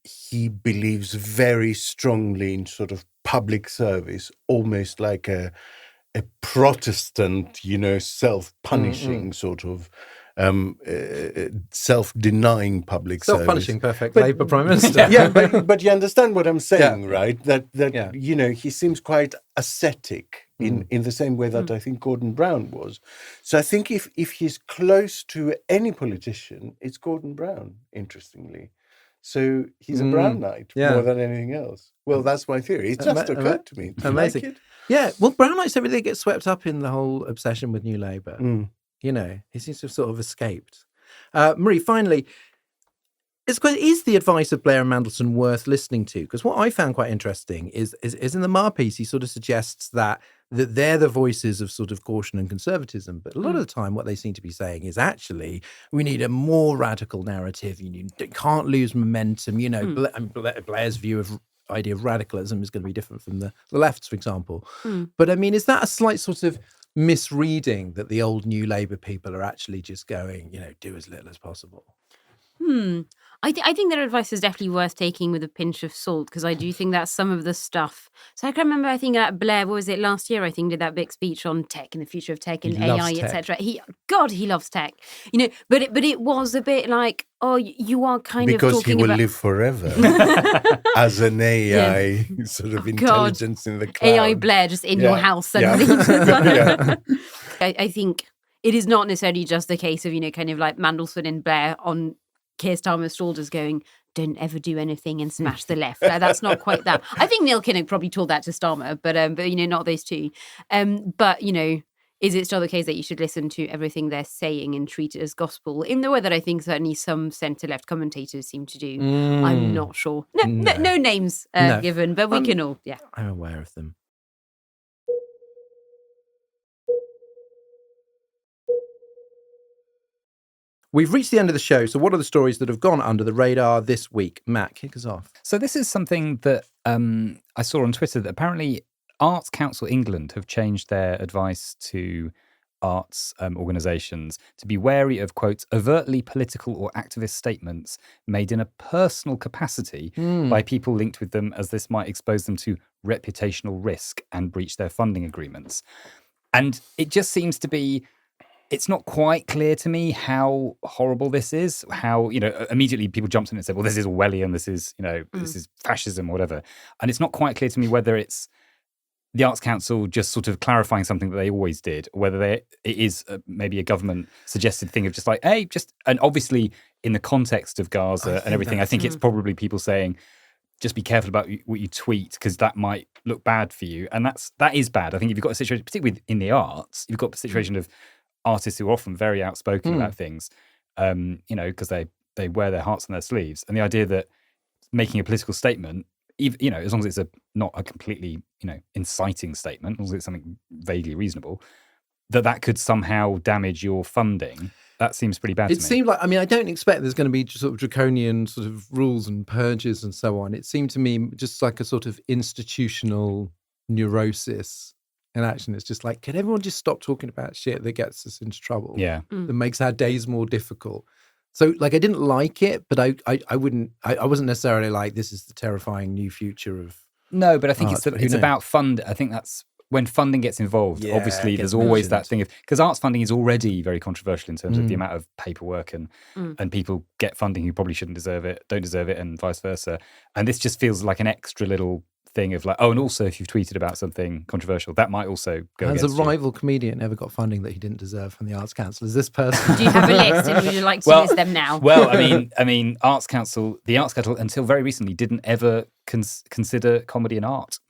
he believes very strongly in sort of public service, almost like a Protestant, self-punishing sort of self-denying public service. Self-punishing, perfect. Labour Prime Minister. But you understand what I'm saying, right? That he seems quite ascetic in the same way that I think Gordon Brown was. So I think if he's close to any politician, it's Gordon Brown, interestingly. So he's a Brown Knight more than anything else. Well, that's my theory. It just occurred to me. Amazing. Like it? Yeah, well, Brown Knights don't really get swept up in the whole obsession with New Labour. You know, he seems to have sort of escaped. Marie, finally, is the advice of Blair and Mandelson worth listening to? Because what I found quite interesting is in the Marr piece, he sort of suggests that they're the voices of sort of caution and conservatism. But a lot of the time, what they seem to be saying is actually, we need a more radical narrative. You can't lose momentum. You know, Blair's view of idea of radicalism is going to be different from the left's, for example. But I mean, is that a slight sort of misreading that the old New Labour people are actually just going, you know, do as little as possible? I think their advice is definitely worth taking with a pinch of salt, because I do think that some of the stuff. So I can remember, I think Blair, what was it, last year, I think, did that big speech on tech and the future of tech and AI, etc. He loves tech, you know. But it was a bit like, oh, you are kind of talking about, because he will live forever as an AI sort of intelligence in the cloud. AI Blair just in your house suddenly. I think it is not necessarily just the case of, you know, kind of like Mandelson and Blair on Keir Starmer's shoulders going, don't ever do anything and smash the left. That's not quite that. I think Neil Kinnock probably told that to Starmer, but you know, not those two. But, you know, is it still the case that you should listen to everything they're saying and treat it as gospel in the way that I think certainly some centre-left commentators seem to do? I'm not sure. No names given, but we can all, I'm aware of them. We've reached the end of the show. So what are the stories that have gone under the radar this week? Matt, kick us off. So this is something that I saw on Twitter, that apparently Arts Council England have changed their advice to arts organisations to be wary of, quote, overtly political or activist statements made in a personal capacity by people linked with them, as this might expose them to reputational risk and breach their funding agreements. And it just seems to be... It's not quite clear to me how horrible this is, how, you know, immediately people jumped in and said, well, this is Orwellian, this is, you know, this is fascism or whatever. And it's not quite clear to me whether it's the Arts Council just sort of clarifying something that they always did, or whether it is maybe a government suggested thing of just like, hey, and obviously in the context of Gaza and everything, I think it's probably people saying, just be careful about what you tweet, because that might look bad for you. And that is bad. I think if you've got a situation, particularly in the arts, you've got a situation of artists who are often very outspoken about things, you know, because they wear their hearts on their sleeves. And the idea that making a political statement, you know, as long as it's not a completely, you know, inciting statement, as long as it's something vaguely reasonable, that could somehow damage your funding. That seems pretty bad to me. It seemed like, I mean, I don't expect there's going to be sort of draconian sort of rules and purges and so on. It seemed to me just like a sort of institutional neurosis in action. It's just like, can everyone just stop talking about shit that gets us into trouble? Yeah. That makes our days more difficult. So, like, I didn't like it, but I wasn't necessarily like, this is the terrifying new future of... No, but I think it's about fund. I think that's when funding gets involved. Yeah, obviously, there's always that thing of... Because arts funding is already very controversial in terms of the amount of paperwork and people get funding who probably shouldn't deserve it, don't deserve it, and vice versa. And this just feels like an extra little thing of like, oh, and also if you've tweeted about something controversial, that might also go against you. Has a rival comedian ever got funding that he didn't deserve from the Arts Council? Is this person? Do you have a list and would you like to list them now? Well, I mean, the Arts Council until very recently didn't ever consider comedy an art.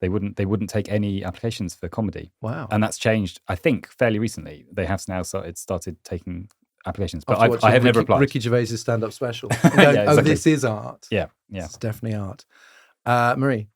They wouldn't take any applications for comedy. Wow. And that's changed, I think, fairly recently. They have now started taking applications, but I have never applied. Ricky Gervais' stand-up special. Exactly. Oh, this is art. Yeah. It's definitely art. Marie?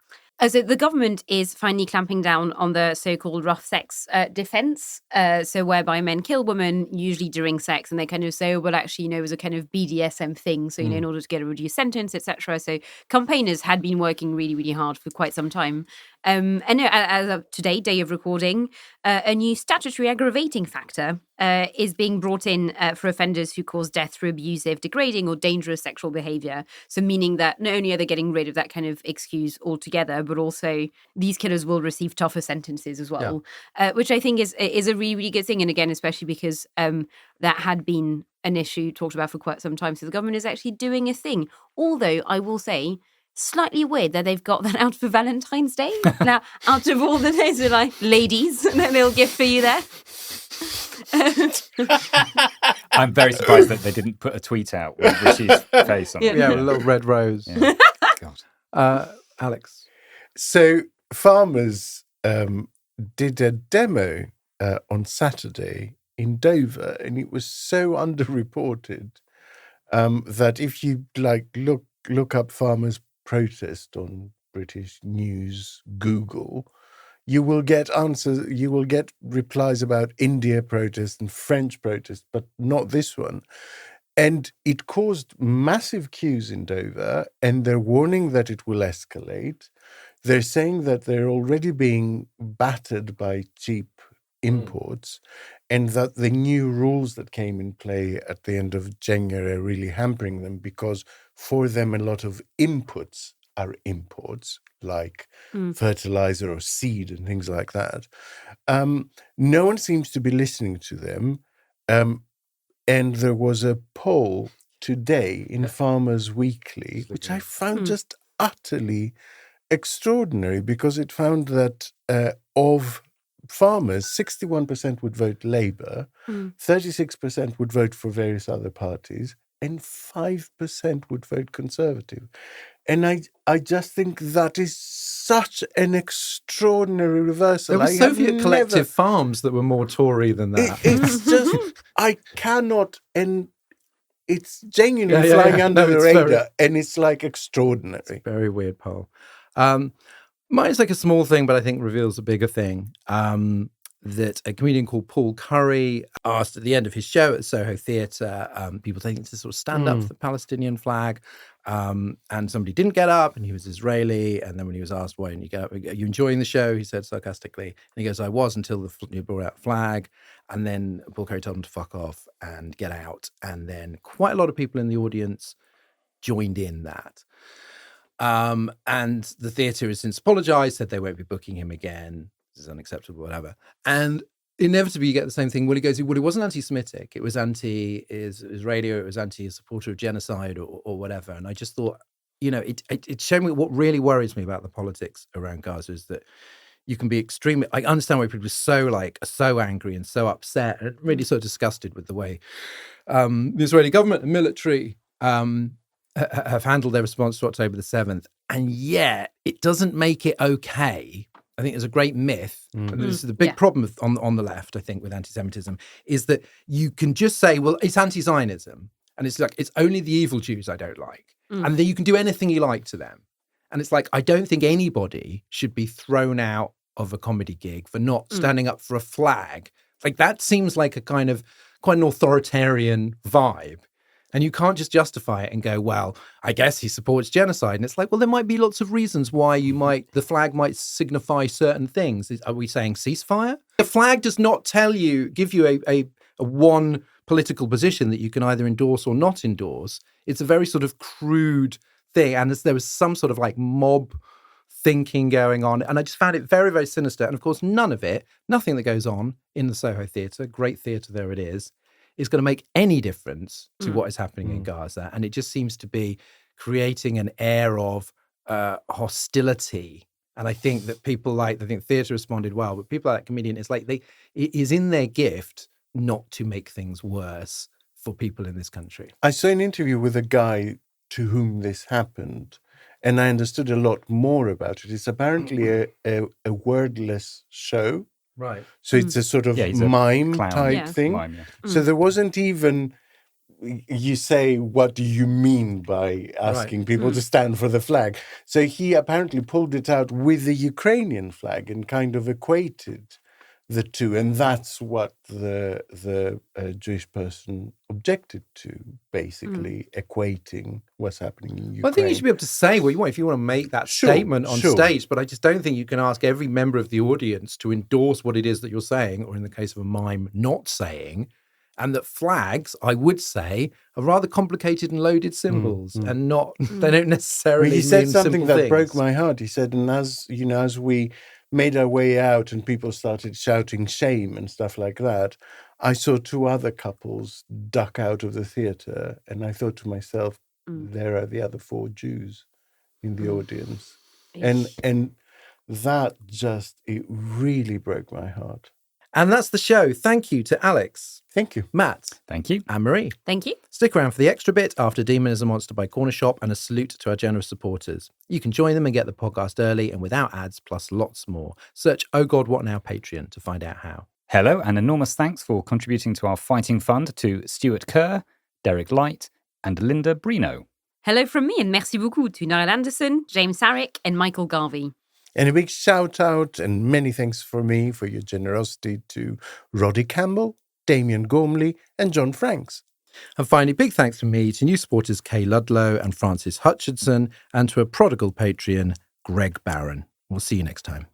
So the government is finally clamping down on the so-called rough sex defence, so whereby men kill women, usually during sex, and they kind of say, oh, well, actually, you know, it was a kind of BDSM thing, so, you know, in order to get a reduced sentence, etc. So campaigners had been working really, really hard for quite some time. And as of today, day of recording, a new statutory aggravating factor is being brought in for offenders who cause death through abusive, degrading or dangerous sexual behaviour. So meaning that not only are they getting rid of that kind of excuse altogether, but also these killers will receive tougher sentences as well, which I think is a really, really good thing. And again, especially because that had been an issue talked about for quite some time. So the government is actually doing a thing. Although I will say, slightly weird that they've got that out for Valentine's Day. Now, out of all the days, they're like, ladies, a little gift for you there. I'm very surprised that they didn't put a tweet out with Rishi's face on it. Yeah, with a little red rose. Yeah. God. Alex. So farmers did a demo on Saturday in Dover, and it was so underreported that if you look up farmers' protest on British News, Google, you will get answers. You will get replies about India protest and French protest, but not this one. And it caused massive queues in Dover, and they're warning that it will escalate. They're saying that they're already being battered by cheap imports, and that the new rules that came in play at the end of January are really hampering them, because for them a lot of inputs are imports, like fertilizer or seed and things like that. No one seems to be listening to them. And there was a poll today in Farmers Weekly, which I found just utterly extraordinary, because it found that of farmers, 61% would vote Labour, 36% would vote for various other parties, and 5% would vote Conservative. And I just think that is such an extraordinary reversal. There were Soviet collective farms that were more Tory than that. It's just, I cannot, and it's genuinely flying under the radar, and it's like extraordinary. It's a very weird poll. Mine's like a small thing, but I think reveals a bigger thing. That a comedian called Paul Curry asked at the end of his show at Soho Theatre, people taking to sort of stand up for the Palestinian flag. And somebody didn't get up, and he was Israeli. And then when he was asked, why didn't you get up? Are you enjoying the show? He said sarcastically. And he goes, I was, until you brought out flag. And then Paul Curry told him to fuck off and get out. And then quite a lot of people in the audience joined in that. And the theatre has since apologised, said they won't be booking him again. This is unacceptable, whatever. And inevitably you get the same thing. Well, he goes, well, it wasn't anti-Semitic. It was anti-Israeli, or it was anti-supporter of genocide or whatever. And I just thought, it showed me what really worries me about the politics around Gaza is that you can be extremely, I understand why people are so angry and so upset and really so disgusted with the way the Israeli government and military have handled their response to October the 7th. And yet it doesn't make it okay. I think there's a great myth, and this is the big problem on the left, I think, with anti-Semitism, is that you can just say, well, it's anti-Zionism, and it's like, it's only the evil Jews I don't like, and then you can do anything you like to them. And it's like, I don't think anybody should be thrown out of a comedy gig for not standing up for a flag. Like, that seems like a kind of quite an authoritarian vibe. And you can't just justify it and go, well, I guess he supports genocide. And it's like, well, there might be lots of reasons why the flag might signify certain things. Are we saying ceasefire? The flag does not give you a one political position that you can either endorse or not endorse. It's a very sort of crude thing. And there was some sort of like mob thinking going on. And I just found it very, very sinister. And of course, nothing that goes on in the Soho Theatre, great theatre there it is going to make any difference to what is happening in Gaza. And it just seems to be creating an air of hostility. And I think that theatre responded well, but people like that comedian, it's like it is in their gift not to make things worse for people in this country. I saw an interview with a guy to whom this happened, and I understood a lot more about it. It's apparently a wordless show. Right. So it's a sort of mime type thing. Mime, yeah. So there wasn't even, you say, what do you mean by asking people to stand for the flag? So he apparently pulled it out with the Ukrainian flag and kind of equated the two. And that's what the Jewish person objected to, basically equating what's happening in Ukraine. Well, I think you should be able to say what you want if you want to make that statement on stage, but I just don't think you can ask every member of the audience to endorse what it is that you're saying, or in the case of a mime, not saying, and that flags, I would say, are rather complicated and loaded symbols, and not they don't necessarily he said mean something that things. broke my heart. He said, and as we made our way out and people started shouting shame and stuff like that, I saw two other couples duck out of the theatre, and I thought to myself, there are the other four Jews, in the audience. And that just, it really broke my heart. And that's the show. Thank you to Alex, Thank you. Matt, Thank you. and Marie. Thank you. Stick around for the extra bit after Demon is a Monster by Corner Shop, and a salute to our generous supporters. You can join them and get the podcast early and without ads, plus lots more. Search Oh God What Now Patreon to find out how. Hello, and enormous thanks for contributing to our fighting fund to Stuart Kerr, Derek Light, and Linda Brino. Hello from me, and merci beaucoup to Niall Anderson, James Sarek, and Michael Garvey. And a big shout out and many thanks for me for your generosity to Roddy Campbell, Damien Gormley, and John Franks. And finally, big thanks from me to new supporters Kay Ludlow and Francis Hutchinson, and to a prodigal Patreon, Greg Barron. We'll see you next time.